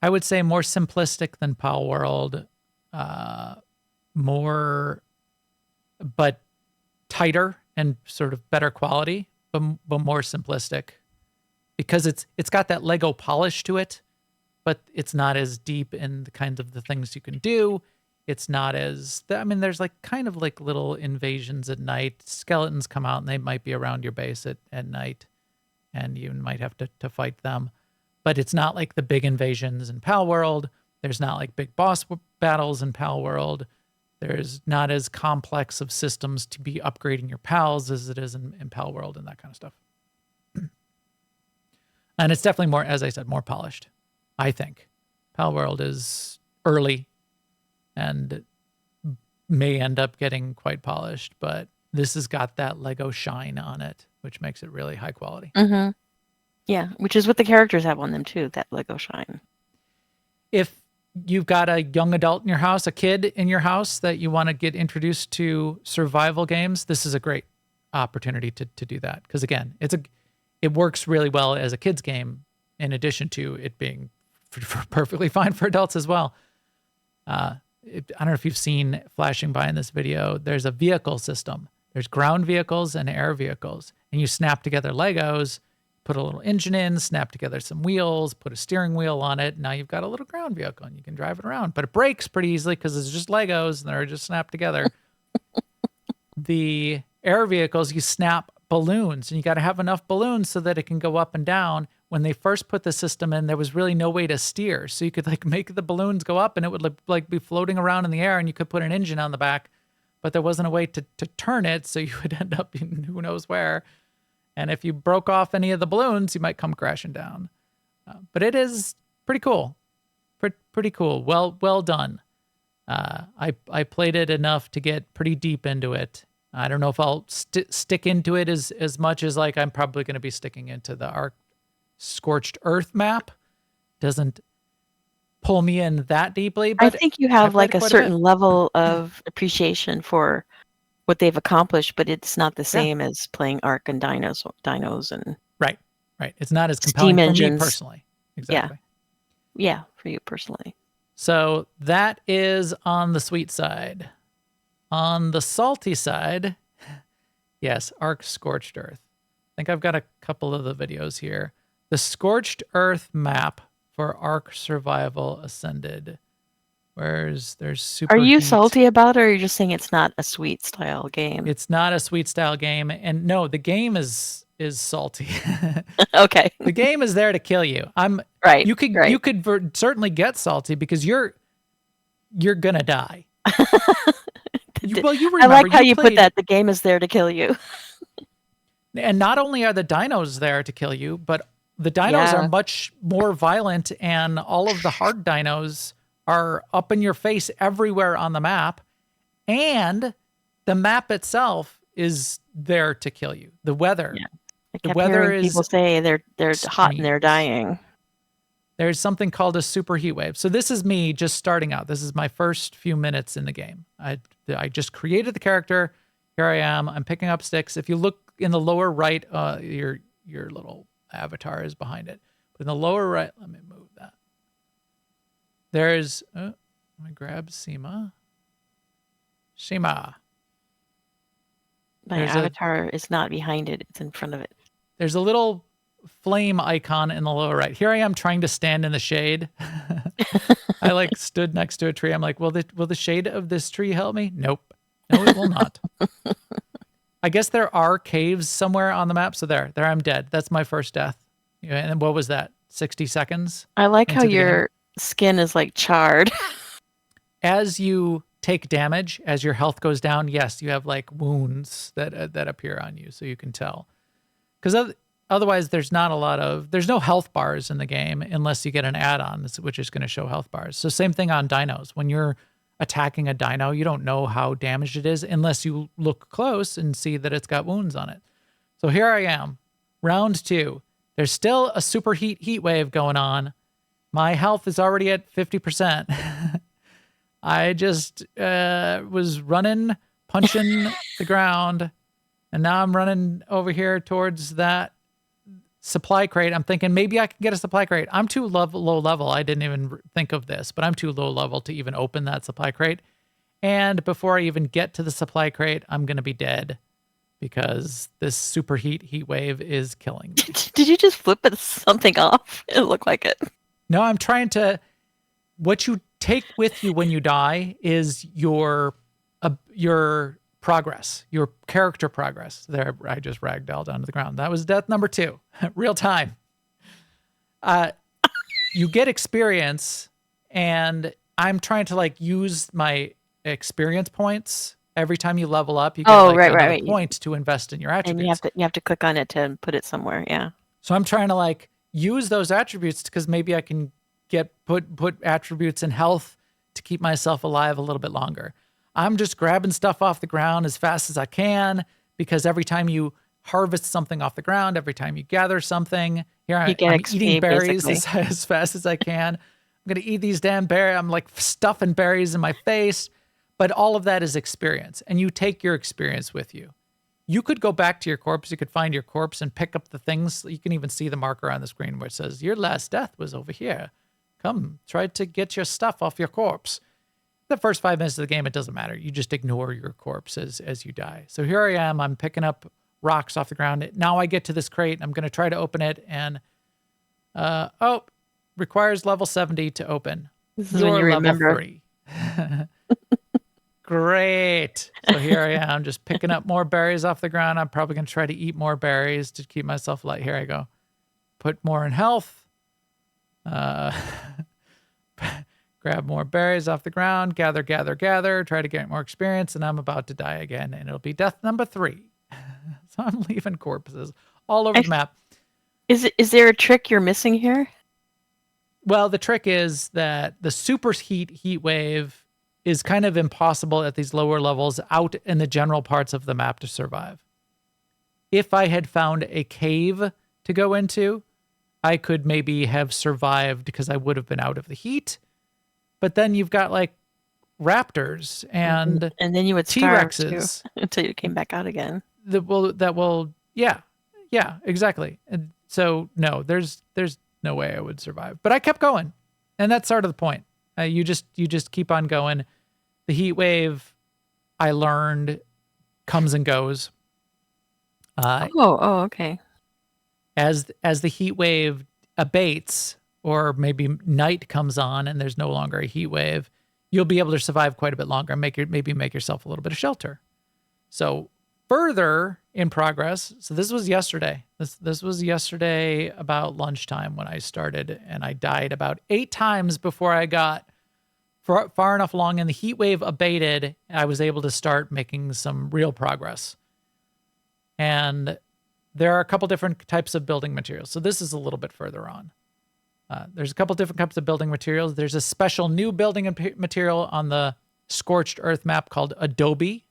I would say more simplistic than Pal World. More, but tighter and sort of better quality, but more simplistic. Because it's got that Lego polish to it, but it's not as deep in the kinds of the things you can do. It's not as, there's like kind of like little invasions at night. Skeletons come out and they might be around your base at night, and you might have to fight them. But it's not like the big invasions in Pal World. There's not like big boss battles in Pal World. There's not as complex of systems to be upgrading your pals as it is in Pal World and that kind of stuff. And it's definitely more, as I said, more polished, I think. Pal World is early and may end up getting quite polished, but this has got that Lego shine on it, which makes it really high quality. Mm-hmm. Yeah, which is what the characters have on them too, that Lego shine. If you've got a young adult in your house, a kid in your house that you want to get introduced to survival games, this is a great opportunity to do that. Because again, it works really well as a kid's game, in addition to it being perfectly fine for adults as well. I don't know if you've seen flashing by in this video, there's a vehicle system. There's ground vehicles and air vehicles. And you snap together Legos, put a little engine in, snap together some wheels, put a steering wheel on it. Now you've got a little ground vehicle and you can drive it around. But it breaks pretty easily because it's just Legos and they're just snapped together. The air vehicles, you snap balloons, and you got to have enough balloons so that it can go up and down. When they first put the system in, there was really no way to steer. So you could like make the balloons go up and it would like be floating around in the air, and you could put an engine on the back, but there wasn't a way to turn it. So you would end up in who knows where. And if you broke off any of the balloons, you might come crashing down. But it is pretty cool. Pretty cool. Well done. I played it enough to get pretty deep into it. I don't know if I'll stick into it as much as like I'm probably going to be sticking into the Ark Scorched Earth map. Doesn't pull me in that deeply. But I think you have like a certain level of appreciation for what they've accomplished, but it's not the same as playing Ark and dinos and right. It's not as compelling for me personally. Exactly. Yeah, for you personally. So that is on the sweet side. On the salty side, yes, Ark Scorched Earth. I think I've got a couple of the videos here. The Scorched Earth map for Ark Survival Ascended. There's super. Are you heat. salty about it, or are you just saying it's not a sweet style game? It's not a sweet style game, and no, the game is salty. Okay. The game is there to kill you. Right. You could certainly get salty because you're gonna die. You remember. I like how you put that. The game is there to kill you. And not only are the dinos there to kill you, but the dinos are much more violent, and all of the hard dinos are up in your face everywhere on the map. And the map itself is there to kill you. The weather. Yeah. I kept hearing people say they're hot and they're dying. There's something called a super heat wave. So this is me just starting out. This is my first few minutes in the game. I just created the character. Here I am. I'm picking up sticks. If you look in the lower right, your little avatar is behind it. But in the lower right, let me move that. There's, let me grab Sema. My avatar is not behind it. It's in front of it. There's a little flame icon in the lower right. Here I am trying to stand in the shade. I stood next to a tree. I'm like, will the shade of this tree help me? Nope. No, it will not. I guess there are caves somewhere on the map. So there I'm dead. That's my first death. And what was that? 60 seconds? I like how your skin is like charred. As you take damage, as your health goes down, yes, you have like wounds that appear on you, so you can tell. Because otherwise, there's no health bars in the game unless you get an add-on, which is going to show health bars. So same thing on dinos. When you're attacking a dino, you don't know how damaged it is unless you look close and see that it's got wounds on it. So here I am, round 2. There's still a super heat wave going on. My health is already at 50%. I just was running, punching the ground, and now I'm running over here towards that supply crate. I'm thinking maybe I can get a supply crate. I'm too low level. I didn't even think of this, but I'm too low level to even open that supply crate. And before I even get to the supply crate, I'm going to be dead because this super heat wave is killing me. Did you just flip something off? It looked like it. No, I'm trying to... What you take with you when you die is your progress, your character progress. There, I just ragdolled down to the ground. That was death number 2, real time. You get experience, and I'm trying to use my experience points. Every time you level up, you get another point to invest in your attributes. And you have to click on it to put it somewhere. Yeah. So I'm trying to use those attributes because maybe I can put attributes in health to keep myself alive a little bit longer. I'm just grabbing stuff off the ground as fast as I can because every time you harvest something off the ground, every time you gather something, I'm eating berries as fast as I can. I'm going to eat these damn berries. I'm stuffing berries in my face, but all of that is experience, and you take your experience with you. You could go back to your corpse. You could find your corpse and pick up the things. You can even see the marker on the screen where it says, your last death was over here. Come, try to get your stuff off your corpse. The first 5 minutes of the game, it doesn't matter. You just ignore your corpse as you die. So here I am. I'm picking up rocks off the ground. Now I get to this crate. I'm going to try to open it. And, requires level 70 to open. This is when you level remember. 3. Great. So here I am just picking up more berries off the ground. I'm probably going to try to eat more berries to keep myself light. Here I go. Put more in health. Grab more berries off the ground. Gather. Try to get more experience. And I'm about to die again. And it'll be death number 3. So I'm leaving corpses all over the map. Is there a trick you're missing here? Well, the trick is that the superheat heat wave is kind of impossible at these lower levels out in the general parts of the map to survive. If I had found a cave to go into, I could maybe have survived because I would have been out of the heat. But then you've got like raptors and then you would starve too, T-Rexes until you came back out again. Yeah, exactly. And so no, there's no way I would survive. But I kept going, and that's sort of the point. You just keep on going. The heat wave, I learned, comes and goes. Okay. As the heat wave abates, or maybe night comes on and there's no longer a heat wave, you'll be able to survive quite a bit longer and maybe make yourself a little bit of shelter. So further in progress. So this was yesterday. This was yesterday about lunchtime when I started, and I died about 8 times before I got far enough along, and the heat wave abated. I was able to start making some real progress. And there are a couple different types of building materials. So this is a little bit further on. There's a couple different types of building materials. There's a special new building material on the Scorched Earth map called Adobe.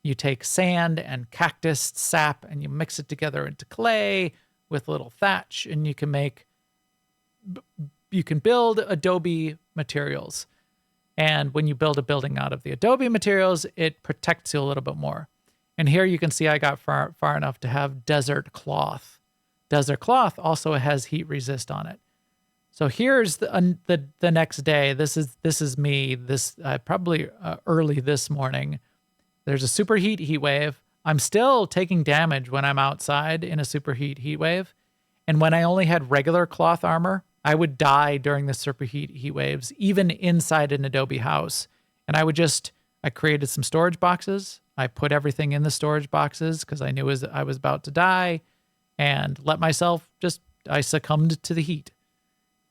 You take sand and cactus sap and you mix it together into clay with a little thatch, and you can build Adobe materials. And when you build a building out of the Adobe materials, it protects you a little bit more. And here you can see I got far enough to have desert cloth. Desert cloth also has heat resist on it. So here's the next day. This is me. Probably early this morning. There's a superheat heat wave. I'm still taking damage when I'm outside in a superheat heat wave. And when I only had regular cloth armor, I would die during the superheat heat waves, even inside an Adobe house. And I created some storage boxes. I put everything in the storage boxes because I knew I was about to die, and let myself I succumbed to the heat.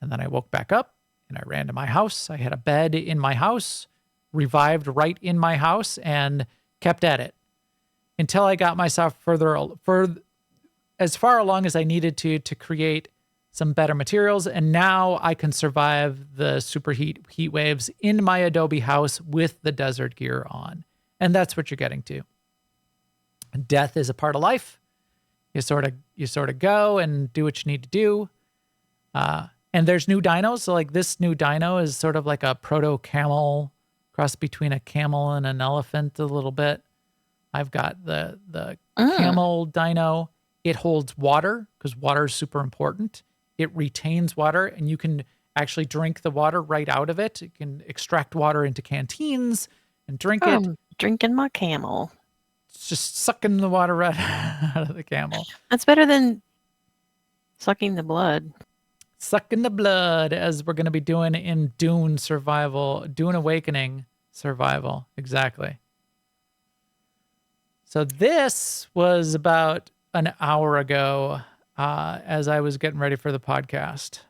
And then I woke back up and I ran to my house. I had a bed in my house, revived right in my house, and kept at it until I got myself as far along as I needed to create some better materials. And now I can survive the superheat heat waves in my Adobe house with the desert gear on. And that's what you're getting to. Death is a part of life. You sort of go and do what you need to do. And there's new dinos. So like this new dino is sort of like a proto-camel, cross between a camel and an elephant a little bit. I've got the camel dino. It holds water because water is super important. It retains water, and you can actually drink the water right out of it. You can extract water into canteens and drink it. Drinking my camel. It's just sucking the water right out of the camel. That's better than sucking the blood. Sucking the blood, as we're going to be doing in Dune Awakening survival. Exactly. So this was about an hour ago as I was getting ready for the podcast.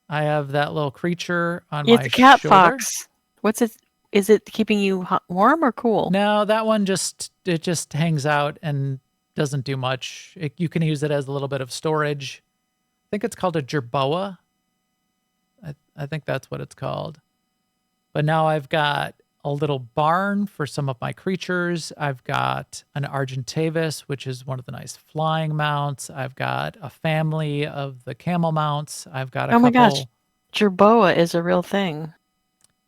I have that little creature on my shoulder. It's a cat fox. What's it? Is it keeping you warm or cool? No, that one just hangs out and doesn't do much. You can use it as a little bit of storage. I think it's called a jerboa. I think that's what it's called. But now I've got a little barn for some of my creatures. I've got an Argentavis, which is one of the nice flying mounts. I've got a family of the camel mounts. I've got a couple. Oh my gosh, jerboa is a real thing.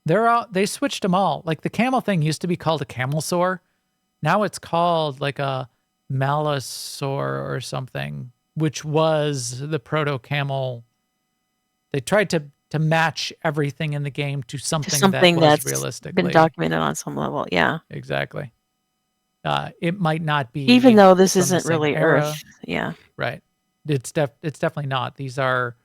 They switched them all. Like the camel thing used to be called a camelsaur. Now it's called like a malasaur or something, which was the proto-camel. They tried to to match everything in the game to something, something that was that's realistically been documented on some level. Yeah. exactly. It might not be Even though this from the isn't same really era, Earth. Yeah. right? It's definitely not. These are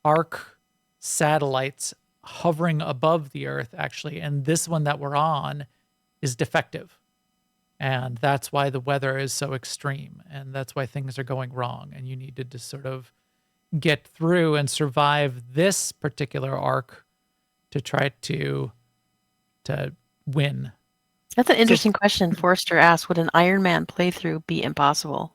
arc satellites hovering above the Earth, actually, and this one that we're on is defective, and that's why the weather is so extreme, and that's why things are going wrong, and you needed to sort of get through and survive this particular arc to try to win. That's an interesting question. Forrester asked, would an Iron Man playthrough be impossible?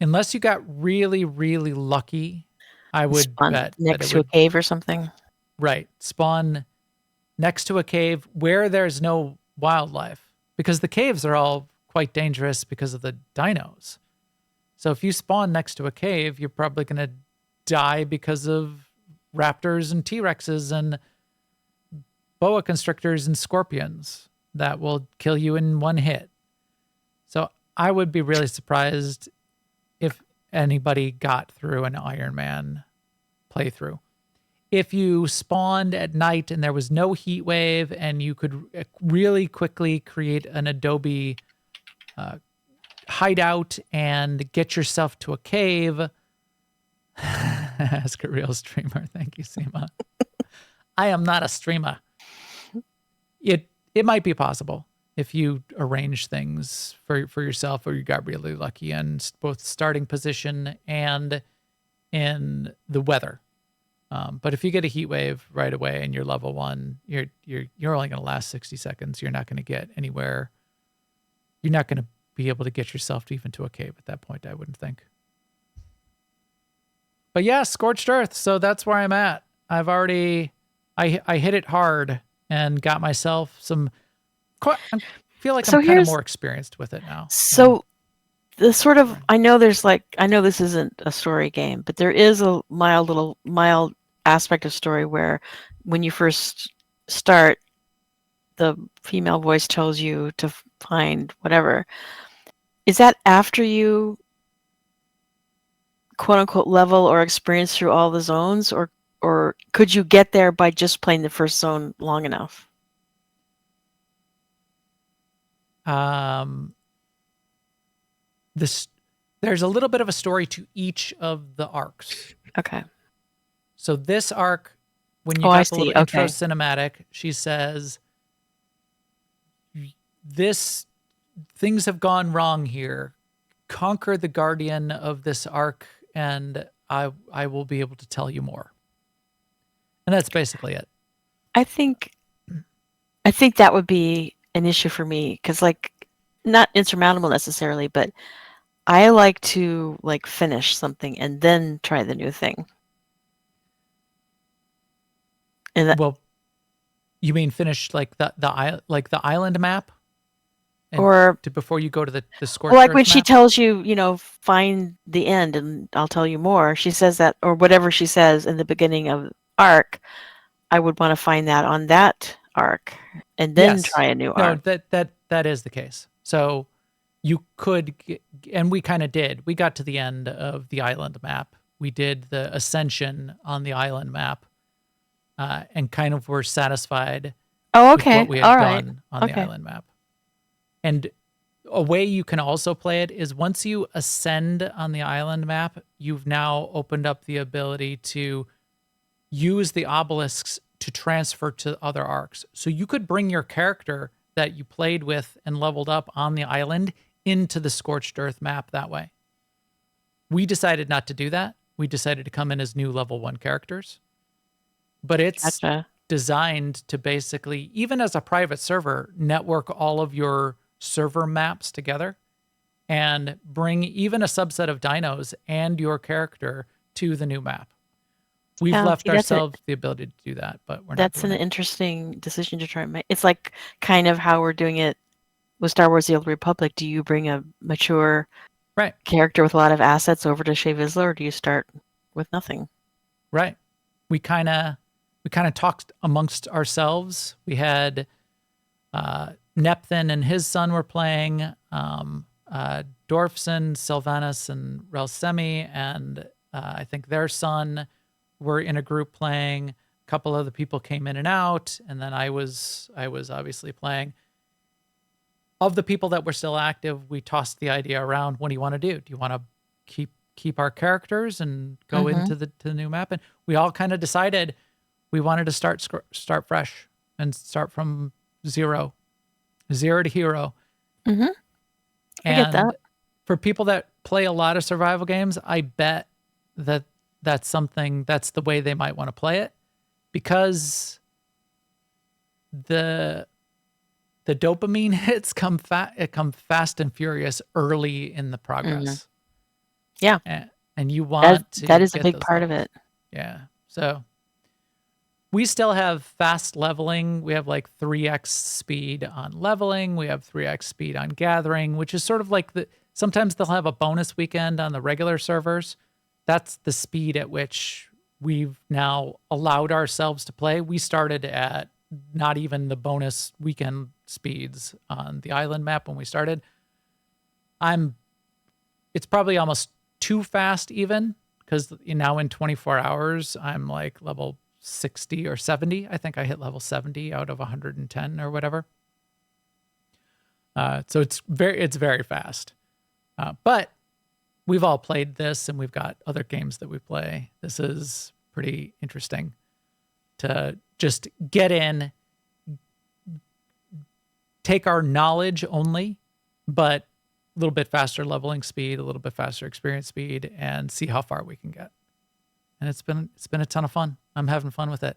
Unless you got really, really lucky, I would Spawn bet next that it to a would cave or something. spawn next to a cave where there's no wildlife, because the caves are all quite dangerous because of the dinos. So if you spawn next to a cave, you're probably going to die because of raptors and T-Rexes and boa constrictors and scorpions that will kill you in one hit. So I would be really surprised if anybody got through an Iron Man playthrough. If you spawned at night and there was no heat wave and you could really quickly create an Adobe hideout and get yourself to a cave. Ask a real streamer. Thank you, Sema. I am not a streamer. It might be possible if you arrange things for yourself, or you got really lucky in both starting position and in the weather. But if you get a heat wave right away and you're level 1, you're only going to last 60 seconds. You're not going to get anywhere. You're not going to be able to get yourself even to a cave at that point, I wouldn't think. But yeah, Scorched Earth. So that's where I'm at. I've already, I hit it hard and got myself some, I feel like I'm kind of more experienced with it now. So the sort of, I know this isn't a story game, but there is a mild aspect of story where when you first start, the female voice tells you to find whatever. Is that after you quote unquote level or experience through all the zones, or could you get there by just playing the first zone long enough? There's a little bit of a story to each of the arcs. Okay. So this arc, when you got the little intro Okay. cinematic, she says, things have gone wrong here. Conquer the guardian of this arc, and I will be able to tell you more. And that's basically it. I think that would be an issue for me, because not insurmountable necessarily, but I like to finish something and then try the new thing. And Well, you mean finish the island map? Or before you go to the Scorched well, like Earth when she map? tells you, find the end and I'll tell you more. She says that, or whatever she says in the beginning of arc, I would want to find that on that arc and then Yes. try a new No, arc. that is the case. So you could, and we kind of did. We got to the end of the island map. We did the ascension on the island map, and kind of were satisfied Oh, with okay. what we had All right. done on the Okay. island map. And a way you can also play it is once you ascend on the island map, you've now opened up the ability to use the obelisks to transfer to other arcs. So you could bring your character that you played with and leveled up on the island into the Scorched Earth map that way. We decided not to do that. We decided to come in as new level 1 characters. But it's Gotcha. designed to basically, even as a private server, network all of your server maps together and bring even a subset of dinos and your character to the new map. We've Yeah, left see, that's ourselves the ability to do that, but we're not That's an doing it. interesting decision to try and make. It's like kind of how we're doing it with Star Wars: The Old Republic. Do you bring a mature Right, character with a lot of assets over to Shea Vizsla, or do you start with nothing? right. We kind of talked amongst ourselves. We had Nepthin and his son were playing, Dorfson, Sylvanas, and Relsemi, and I think their son were in a group playing. A couple other people came in and out, and then I was obviously playing. Of the people that were still active, we tossed the idea around. What do you want to do? Do you want to keep our characters and go into the new map? And we all kind of decided we wanted to start fresh and start from zero to hero. Mm-hmm. I get that. For people that play a lot of survival games, I bet that's the way they might want to play it, because the dopamine hits come fast and furious early in the progress. Yeah. And you want that is a big part of it. Yeah. So we still have fast leveling. We have like 3x speed on leveling. We have 3x speed on gathering, which is sort of like sometimes they'll have a bonus weekend on the regular servers. That's the speed at which we've now allowed ourselves to play. We started at not even the bonus weekend speeds on the island map when we started. It's probably almost too fast even, because now in 24 hours, I'm like level 60 or 70. I think I hit level 70 out of 110 or whatever. So it's very fast. But we've all played this, and we've got other games that we play. This is pretty interesting to just get in, take our knowledge only, but a little bit faster leveling speed, a little bit faster experience speed, and see how far we can get. And it's been a ton of fun. I'm having fun with it.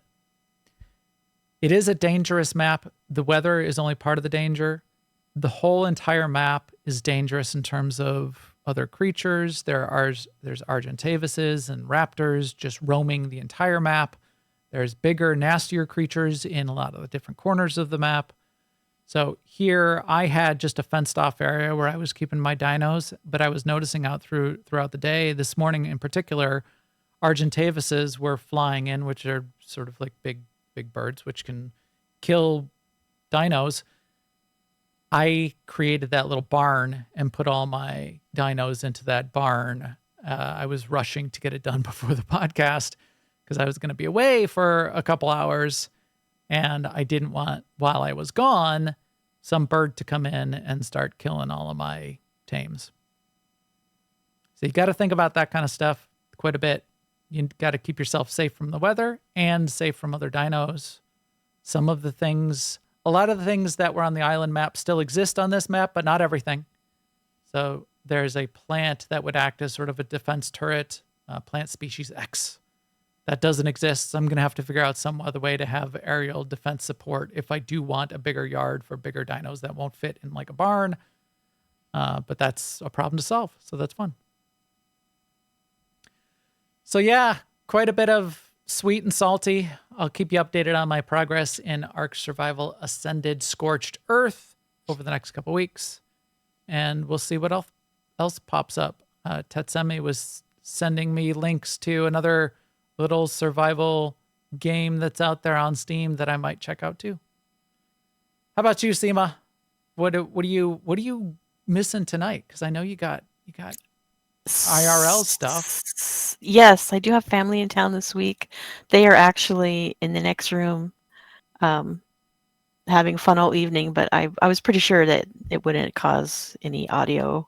It is a dangerous map. The weather is only part of the danger. The whole entire map is dangerous in terms of other creatures. There's Argentavises and raptors just roaming the entire map. There's bigger, nastier creatures in a lot of the different corners of the map. So here I had just a fenced off area where I was keeping my dinos, but I was noticing throughout the day, this morning in particular, Argentavises were flying in, which are sort of like big birds, which can kill dinos. I created that little barn and put all my dinos into that barn. I was rushing to get it done before the podcast because I was going to be away for a couple hours, and I didn't want, while I was gone, some bird to come in and start killing all of my tames. So you got to think about that kind of stuff quite a bit. You got to keep yourself safe from the weather and safe from other dinos. A lot of the things that were on the island map still exist on this map, but not everything. So there's a plant that would act as sort of a defense turret, plant species X. That doesn't exist. So I'm going to have to figure out some other way to have aerial defense support if I do want a bigger yard for bigger dinos that won't fit in like a barn. But that's a problem to solve. So that's fun. So yeah, quite a bit of sweet and salty. I'll keep you updated on my progress in Ark Survival Ascended Scorched Earth over the next couple weeks. And we'll see what else pops up. Tetsemi was sending me links to another little survival game that's out there on Steam that I might check out too. How about you, Sema? What are you missing tonight? Because I know you got IRL stuff. Yes, I do have family in town this week. They are actually in the next room having a fun all evening, but I was pretty sure that it wouldn't cause any audio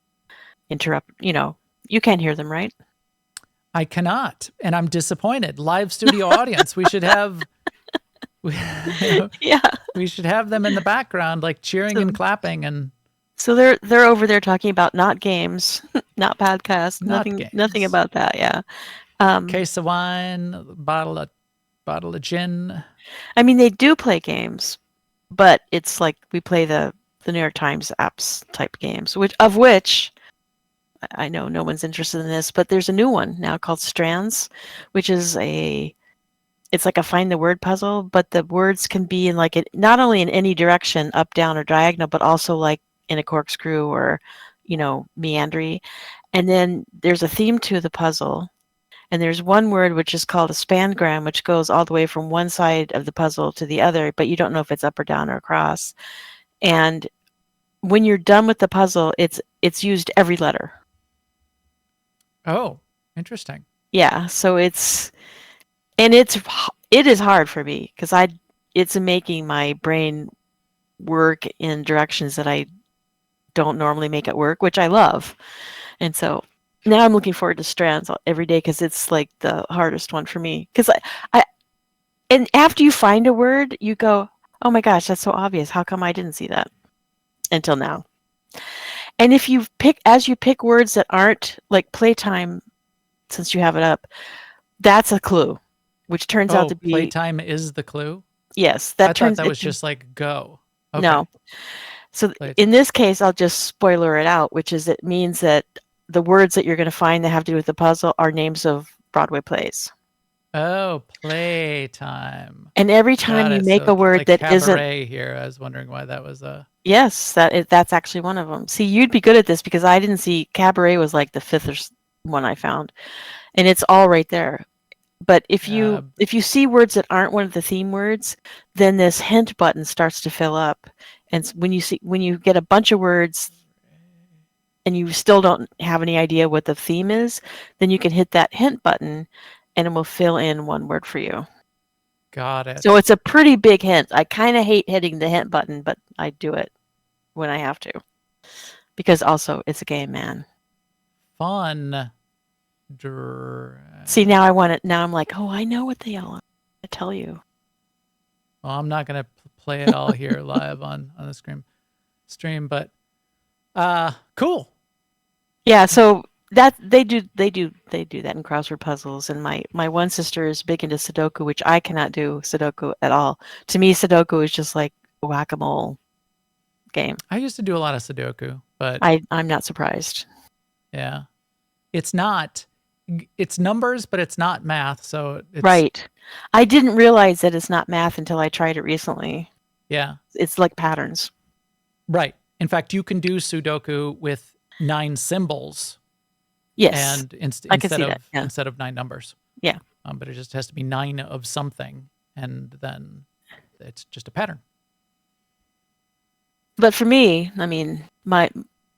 interrupt. You can't hear them, right? I cannot, and I'm disappointed. Live studio audience. We should have Yeah. We should have them in the background, like cheering and clapping. And so they're over there talking about not games, not podcasts, nothing about that. Yeah. Case of wine, bottle of gin. I mean, they do play games, but it's like we play the New York Times apps type games, which I know no one's interested in this, but there's a new one now called Strands, which is it's like a find the word puzzle, but the words can be in not only in any direction, up, down, or diagonal, but also like in a corkscrew or, meandry. And then there's a theme to the puzzle. And there's one word which is called a spangram, which goes all the way from one side of the puzzle to the other, but you don't know if it's up or down or across. And when you're done with the puzzle, it's used every letter. Oh, interesting. Yeah, so it's And it is hard for me because it's making my brain work in directions that I don't normally make it work, which I love. And so now I'm looking forward to Strands every day because it's like the hardest one for me. Because and after you find a word, you go, oh my gosh, that's so obvious. How come I didn't see that until now? And if you pick words that aren't like playtime, since you have it up, that's a clue, which turns out to be playtime is the clue. Yes, I thought that was just like go. Okay. No. So in this case, I'll just spoiler it out, which is it means that the words that you're going to find that have to do with the puzzle are names of Broadway plays. Oh, playtime. And every time you make a word like that cabaret isn't here, I was wondering why that was Yes, that's actually one of them. See, you'd be good at this because I didn't see cabaret was like the fifth one I found, and it's all right there. But if you see words that aren't one of the theme words, then this hint button starts to fill up. And when you get a bunch of words and you still don't have any idea what the theme is, then you can hit that hint button and it will fill in one word for you. Got it. So it's a pretty big hint. I kind of hate hitting the hint button, but I do it when I have to. Because also it's a game, man. Fun. See, now I want it. Now I'm like, oh, I know what they all are. I tell you. Well, I'm not going to play it all here live on the stream, but cool. Yeah, so that they do that in crossword puzzles, and my one sister is big into Sudoku, which I cannot do Sudoku at all. To me, Sudoku is just like a whack-a-mole game. I used to do a lot of Sudoku, but I'm not surprised. Yeah. It's numbers, but it's not math, so it's Right. I didn't realize that it's not math until I tried it recently. Yeah. It's like patterns. Right. In fact, you can do Sudoku with 9 symbols. Yes. And instead of 9 numbers. Yeah. But it just has to be 9 of something, and then it's just a pattern. But for me, I mean,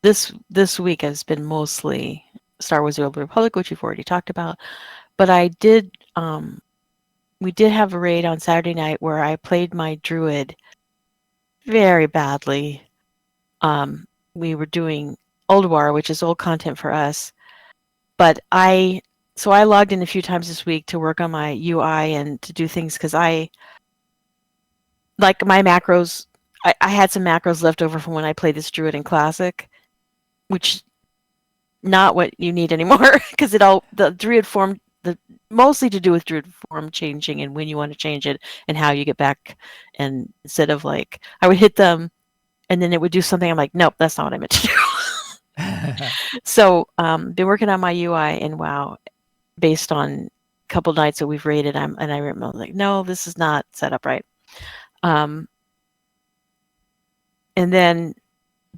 this week has been mostly Star Wars: The Old Republic, which we've already talked about. But we did have a raid on Saturday night where I played my druid very badly. We were doing Old War, which is old content for us. But I logged in a few times this week to work on my UI and to do things because I like my macros. I had some macros left over from when I played this druid in Classic, which not what you need anymore because the druid form mostly to do with druid form changing and when you want to change it and how you get back. And instead of like I would hit them and then it would do something, I'm like, nope, that's not what I meant to do. So been working on my UI in WoW based on a couple nights that we've raided. I remember like, no, this is not set up right. And then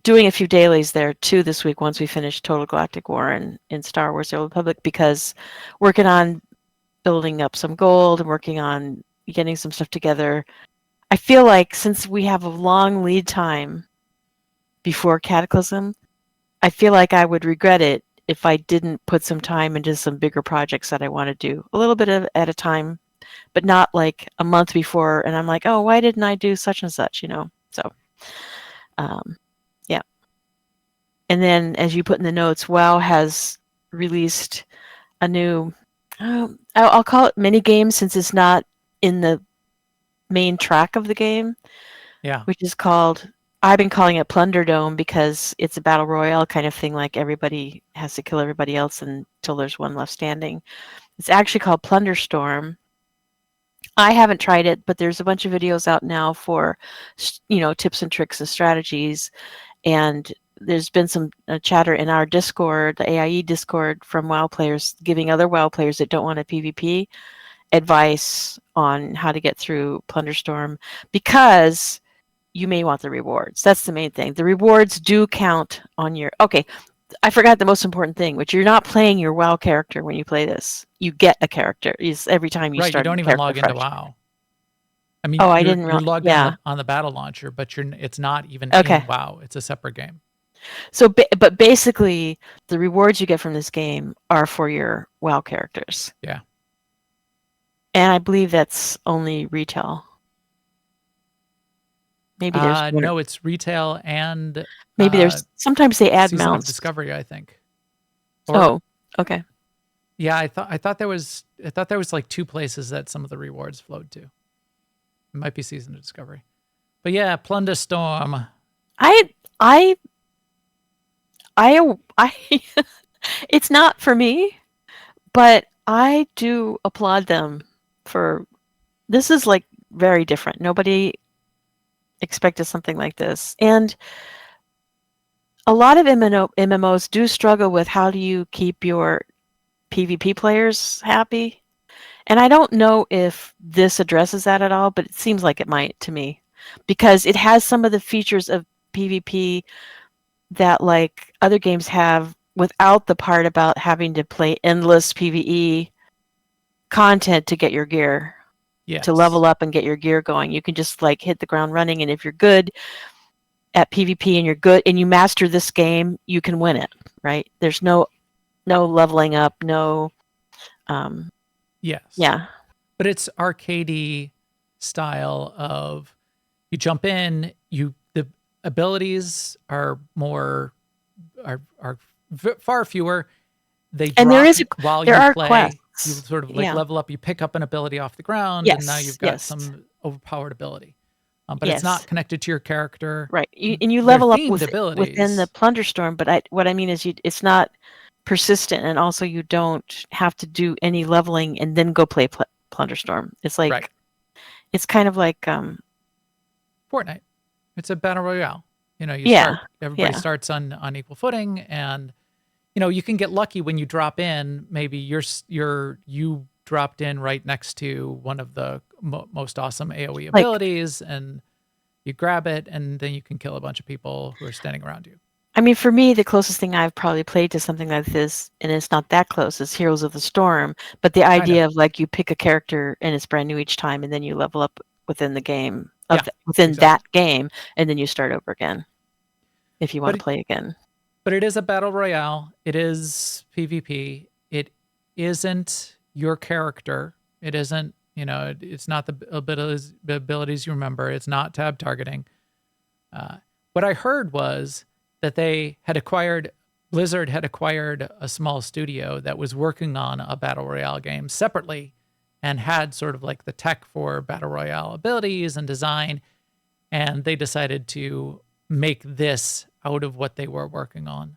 doing a few dailies there too this week once we finish Total Galactic War in Star Wars: The Old Republic, because working on building up some gold and working on getting some stuff together. I feel like since we have a long lead time before Cataclysm, I feel like I would regret it if I didn't put some time into some bigger projects that I want to do a little bit at a time, but not like a month before. And I'm like, oh, why didn't I do such and such, So, yeah. And then as you put in the notes, WoW has released a new, I'll call it mini game since it's not in the main track of the game. Yeah. Which is called, I've been calling it Plunder Dome because it's a battle royale kind of thing, like everybody has to kill everybody else until there's one left standing. It's actually called Plunder Storm. I haven't tried it, but there's a bunch of videos out now for, tips and tricks and strategies. And there's been some chatter in our Discord, the AIE Discord, from WoW players giving other WoW players that don't want a PvP advice on how to get through Plunder Storm because you may want the rewards. That's the main thing. The rewards do count on your... Okay, I forgot the most important thing, which you're not playing your WoW character when you play this. You get a character every time you start. Right, you don't even log into WoW. I mean, you're logged in on the battle launcher, but it's not even in WoW. It's a separate game. So, but basically, the rewards you get from this game are for your WoW characters. Yeah. And I believe that's only retail. Maybe there's No, it's retail and maybe there's sometimes they add Season of mounts. Discovery, I think. Oh, okay. Yeah, I thought there was like 2 places that some of the rewards flowed to. It might be Season of Discovery. But yeah, Plunder Storm. I it's not for me, but I do applaud them for this is like very different. Nobody expected something like this. And a lot of MMOs do struggle with how do you keep your PvP players happy. And I don't know if this addresses that at all, but it seems like it might to me because it has some of the features of PvP that like other games have without the part about having to play endless PvE content to get your gear, Yes. to level up and get your gear going. You can just like hit the ground running, and if you're good at PvP and you're good and you master this game, you can win it, right? There's no leveling up, no Yes. yeah. But it's arcadey style of you jump in, the abilities are far fewer. They drop And there is while there you are play. quests. You sort of like Yeah. level up. You pick up an ability off the ground, and now Yes, you've got yes. some overpowered ability. But it's not Yes. connected to your character. Right. And you They're level up themed within abilities. the Plunder Storm, but what I mean is it's not persistent, and also you don't have to do any leveling and then go play Plunder Storm. It's like Right. it's kind of like Fortnite. It's a battle royale. You know, everybody yeah. starts on equal footing, and you know, you can get lucky when you drop in. Maybe you dropped in right next to one of the most awesome AoE abilities, and you grab it, and then you can kill a bunch of people who are standing around you. I mean, for me, the closest thing I've probably played to something like this, and it's not that close, is Heroes of the Storm. But the idea of like you pick a character and it's brand new each time, and then you level up within the game within exactly. that game, and then you start over again if you want to play again. But it is a battle royale. It is PvP. It isn't your character. It isn't, you know, it's not the abilities you remember. It's not tab targeting. What I heard was that Blizzard had acquired a small studio that was working on a battle royale game separately and had sort of like the tech for battle royale abilities and design. And they decided to make this out of what they were working on.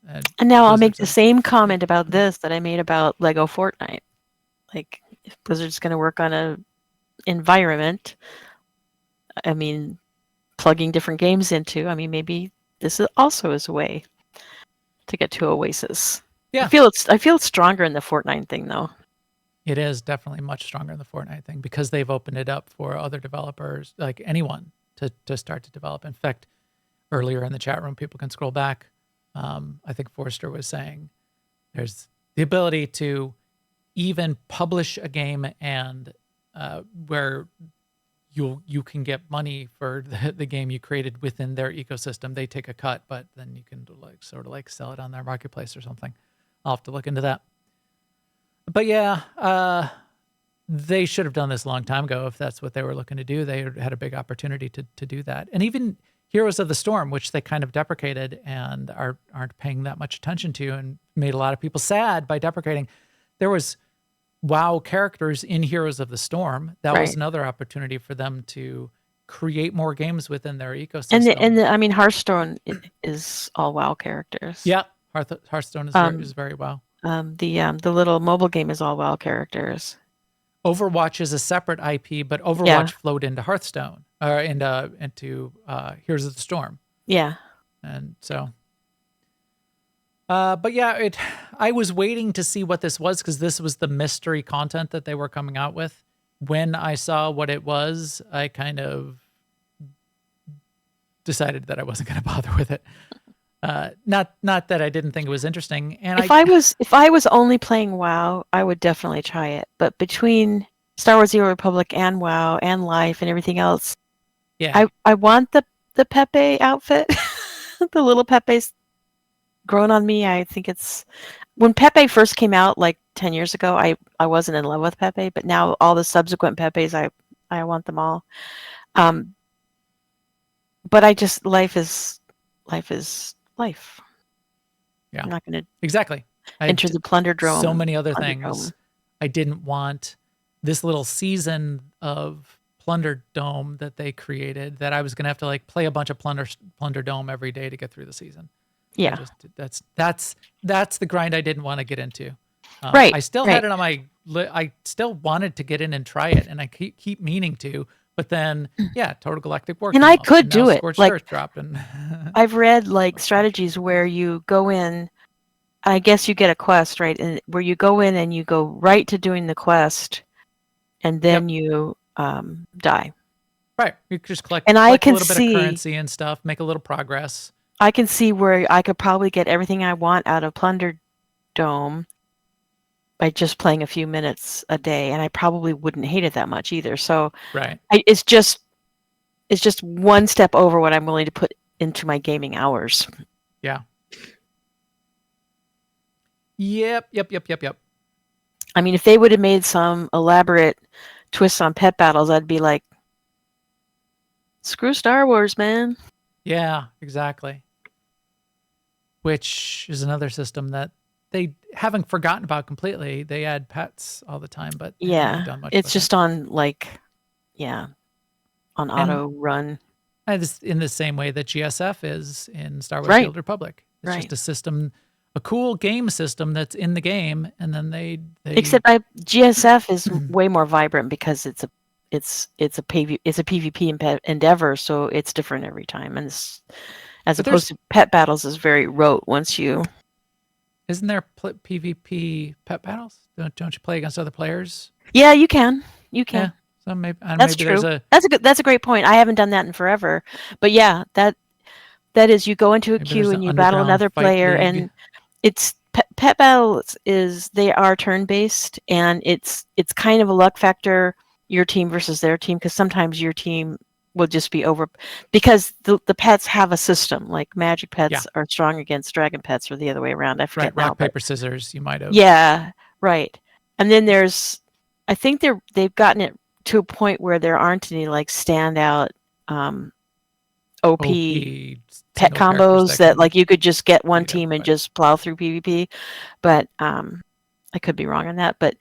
And now I'll make the same comment about this that I made about Lego Fortnite. Like, if Blizzard's going to work on a environment, I mean, plugging different games into, I mean, maybe this is also is a way to get to Oasis. Yeah. I feel it's stronger in the Fortnite thing, though. It is definitely much stronger in the Fortnite thing because they've opened it up for other developers, like anyone, to start to develop. In fact, earlier in the chat room, people can scroll back. I think Forrester was saying there's the ability to even publish a game and where you can get money for the game you created within their ecosystem. They take a cut, but then you can like sort of like sell it on their marketplace or something. I'll have to look into that. But yeah, they should have done this a long time ago if that's what they were looking to do. They had a big opportunity to do that. And even Heroes of the Storm, which they kind of deprecated and aren't paying that much attention to and made a lot of people sad by deprecating. There was WoW characters in Heroes of the Storm. That was another opportunity for them to create more games within their ecosystem. And I mean, Hearthstone is all WoW characters. Yeah, Hearthstone is very WoW. The little mobile game is all WoW characters. Overwatch is a separate IP, but Overwatch flowed into Hearthstone or into Heroes of the Storm. Yeah. And so, but yeah, I was waiting to see what this was because this was the mystery content that they were coming out with. When I saw what it was, I kind of decided that I wasn't going to bother with it. Not that I didn't think it was interesting. And if I was only playing WoW, I would definitely try it. But between Star Wars: The Old Republic and WoW and Life and everything else, I want the Pepe outfit, the little Pepe's grown on me. I think it's when Pepe first came out like 10 years ago, I wasn't in love with Pepe, but now all the subsequent Pepes, I want them all. But I just life is life. Yeah. I'm not going to Exactly. enter the plunder drone. So many other Plunder things. Dome. I didn't want this little season of Plunder Dome that they created that I was going to have to like play a bunch of Plunder Dome every day to get through the season. Yeah. That's the grind I didn't want to get into. Right. I still had it on my I still wanted to get in and try it, and I keep meaning to, but then Total Galactic War And came I up, could now do it, Scorched like- Earth dropped, and I've read like strategies where you go in, I guess you get a quest, right? And where you go in and you go right to doing the quest, and then you die. right, you could just collect And I a can little bit see- of currency and stuff, make a little progress. I can see where I could probably get everything I want out of Plunder Dome by just playing a few minutes a day, and I probably wouldn't hate it that much either. So Right. it's just one step over what I'm willing to put into my gaming hours. Yeah. Yep. I mean, if they would have made some elaborate twists on pet battles, I'd be like, screw Star Wars, man. Yeah, exactly. Which is another system that they haven't forgotten about completely. They add pets all the time, but they haven't really done much It's with just on on auto run. it. It's in the same way that GSF is in Star Wars: Right. The Old Republic. It's Right. just a system, a cool game system that's in the game, and then they Except GSF is way more vibrant because it's a PvP endeavor, so it's different every time, and as But opposed to pet battles is very rote once you. isn't there PvP pet battles? Don't you play against other players? Yeah, you can. Yeah. So maybe That's maybe true. there's That's a great point. I haven't done that in forever, but yeah, that is you go into a Maybe queue there's and an you battle underground another fight player, league. and it's pet battles they are turn based, and it's kind of a luck factor, your team versus their team, because sometimes your team will just be over because the pets have a system, like magic pets are strong against dragon pets, or the other way around. I forget right. now, Rock paper scissors. You might have. yeah, right. And then I think they've gotten it to a point where there aren't any like standout OP pet single characters combos that can like you could just get one beat team and everybody. just plow through PvP. But I could be wrong on that. But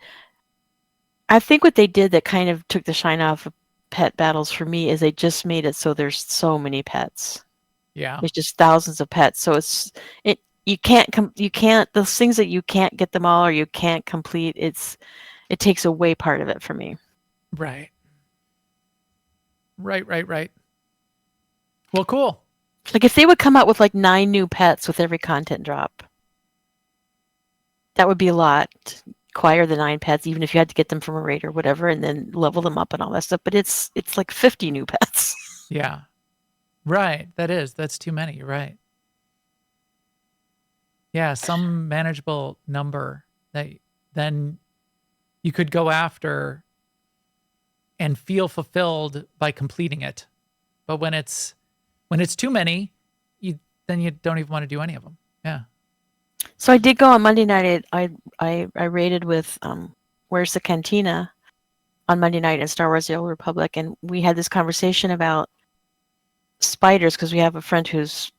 I think what they did that kind of took the shine off of pet battles for me is they just made it so there's so many pets. Yeah. There's just thousands of pets. So you can't those things that you can't get them all or you can't complete. It takes away part of it for me. Right. Well, cool. Like if they would come out with like 9 new pets with every content drop, that would be a lot. Acquire the 9 pets, even if you had to get them from a raid or whatever, and then level them up and all that stuff. But it's like 50 new pets. Yeah. Right. That's too many. You're right. Yeah. Some manageable number that then you could go after and feel fulfilled by completing it. But when it's too many, then you don't even want to do any of them. Yeah. So I did go on Monday night. I raided with Where's the Cantina on Monday night in Star Wars: The Old Republic, and we had this conversation about spiders because we have a friend there's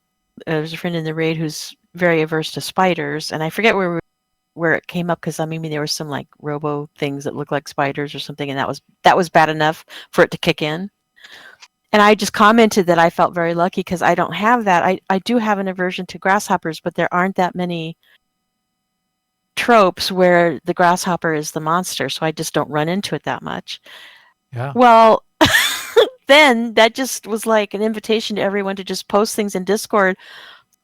a friend in the raid who's very averse to spiders, and I forget where it came up because maybe there were some like robo things that look like spiders or something, and that was bad enough for it to kick in. And I just commented that I felt very lucky because I don't have that. I do have an aversion to grasshoppers, but there aren't that many tropes where the grasshopper is the monster, so I just don't run into it that much. Yeah. Well, then that just was like an invitation to everyone to just post things in Discord,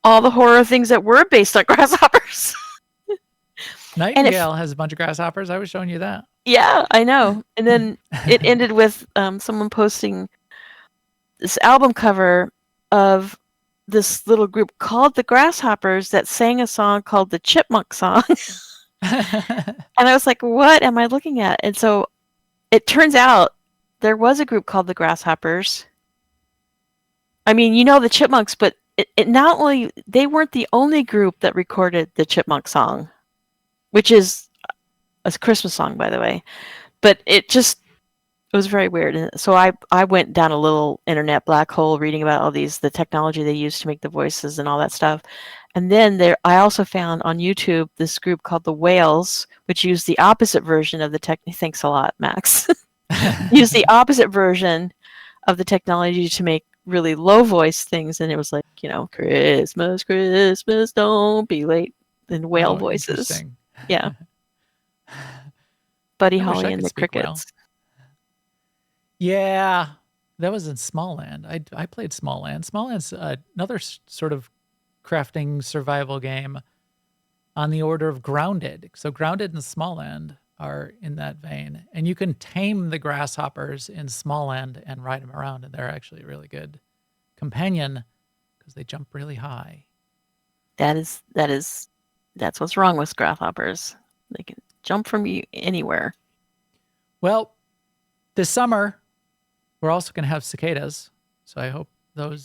all the horror things that were based on grasshoppers. Nightingale has a bunch of grasshoppers. I was showing you that. Yeah, I know. And then it ended with someone posting this album cover of this little group called the Grasshoppers that sang a song called the Chipmunk Song. And I was like, what am I looking at? And so it turns out there was a group called the Grasshoppers. I mean, the Chipmunks, but it not only they weren't the only group that recorded the Chipmunk song, which is a Christmas song, by the way, but it was very weird. And so I went down a little internet black hole reading about all the technology they use to make the voices and all that stuff. And then I also found on YouTube this group called the Whales, which used the opposite version of the Thanks a lot, Max. Used the opposite version of the technology to make really low voice things, and it was like, Christmas, Christmas, don't be late, in whale voices. Interesting. Yeah. Buddy I wish I Holly and could the speak whale. Crickets. Yeah, that was in Smallland. I played Smallland. Smallland's another sort of crafting survival game on the order of Grounded. So Grounded and Smallland are in that vein. And you can tame the grasshoppers in Smallland and ride them around, and they're actually a really good companion because they jump really high. That's what's wrong with grasshoppers. They can jump from you anywhere. Well, this summer, we're also going to have cicadas. So I hope I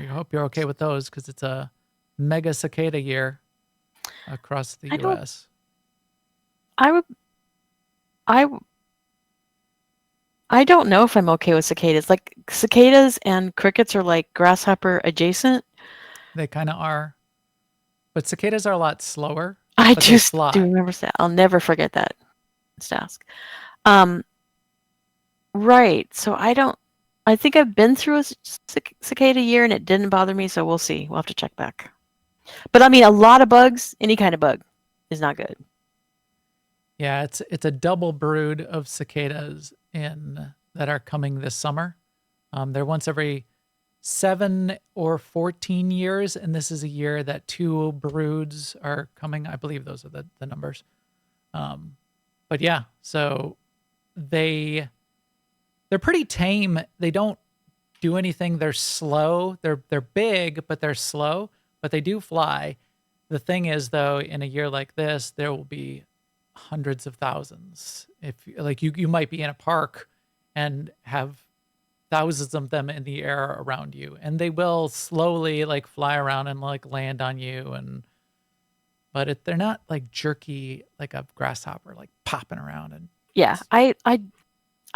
hope you're okay with those, because it's a mega cicada year across the U.S. I don't know if I'm okay with cicadas. Like, cicadas and crickets are like grasshopper adjacent. They kind of are. But cicadas are a lot slower. I but they just fly. do remember that. I'll never forget that. Let's ask. Right. So I think I've been through a cicada year and it didn't bother me. So we'll see. We'll have to check back. But I mean, a lot of bugs, any kind of bug, is not good. Yeah, it's a double brood of cicadas that are coming this summer. They're once every 7 or 14 years, and this is a year that 2 broods are coming. I believe those are the numbers. But yeah, so they're pretty tame. They don't do anything. They're slow. They're big, but they're slow. But they do fly. The thing is, though, in a year like this, there will be hundreds of thousands. If like you might be in a park and have thousands of them in the air around you, and they will slowly like fly around and like land on you, but they're not like jerky like a grasshopper like popping around. And yeah, I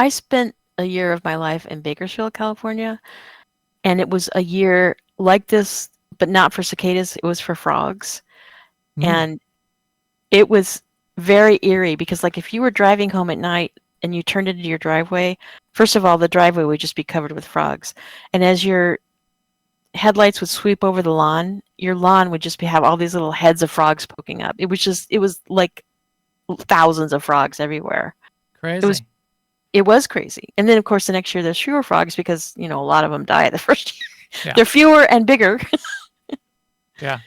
spent a year of my life in Bakersfield, California, and it was a year like this, but not for cicadas. It was for frogs. And it was very eerie because, like, if you were driving home at night and you turned into your driveway, first of all, the driveway would just be covered with frogs. And as your headlights would sweep over the lawn, your lawn would just have all these little heads of frogs poking up. It was like thousands of frogs everywhere. Crazy. It was crazy. And then, of course, the next year there's fewer frogs because, a lot of them die the first year. Yeah. They're fewer and bigger. Yeah.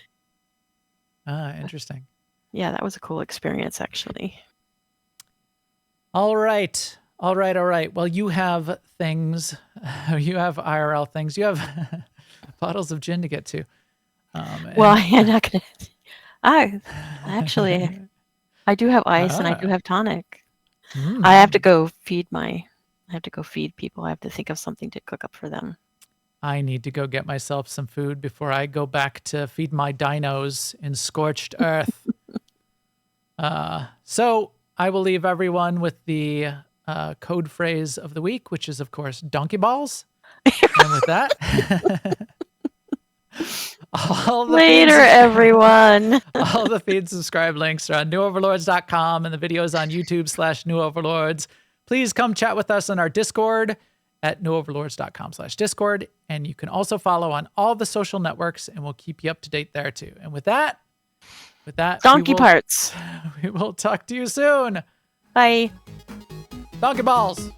Interesting. Yeah, that was a cool experience, actually. All right. Well, you have things. You have IRL things. You have bottles of gin to get to. Well, I'm not going to. I do have ice and I do have tonic. I have to go feed people. I have to think of something to cook up for them. I need to go get myself some food before I go back to feed my dinos in Scorched Earth. So I will leave everyone with the code phrase of the week, which is, of course, donkey balls. And with that, later, everyone. All the feed subscribe links are on newoverlords.com, and the videos on YouTube/newoverlords. Please come chat with us on our Discord at newoverlords.com/Discord. And you can also follow on all the social networks, and we'll keep you up to date there too. And with that, donkey parts. We will talk to you soon. Bye. Donkey balls.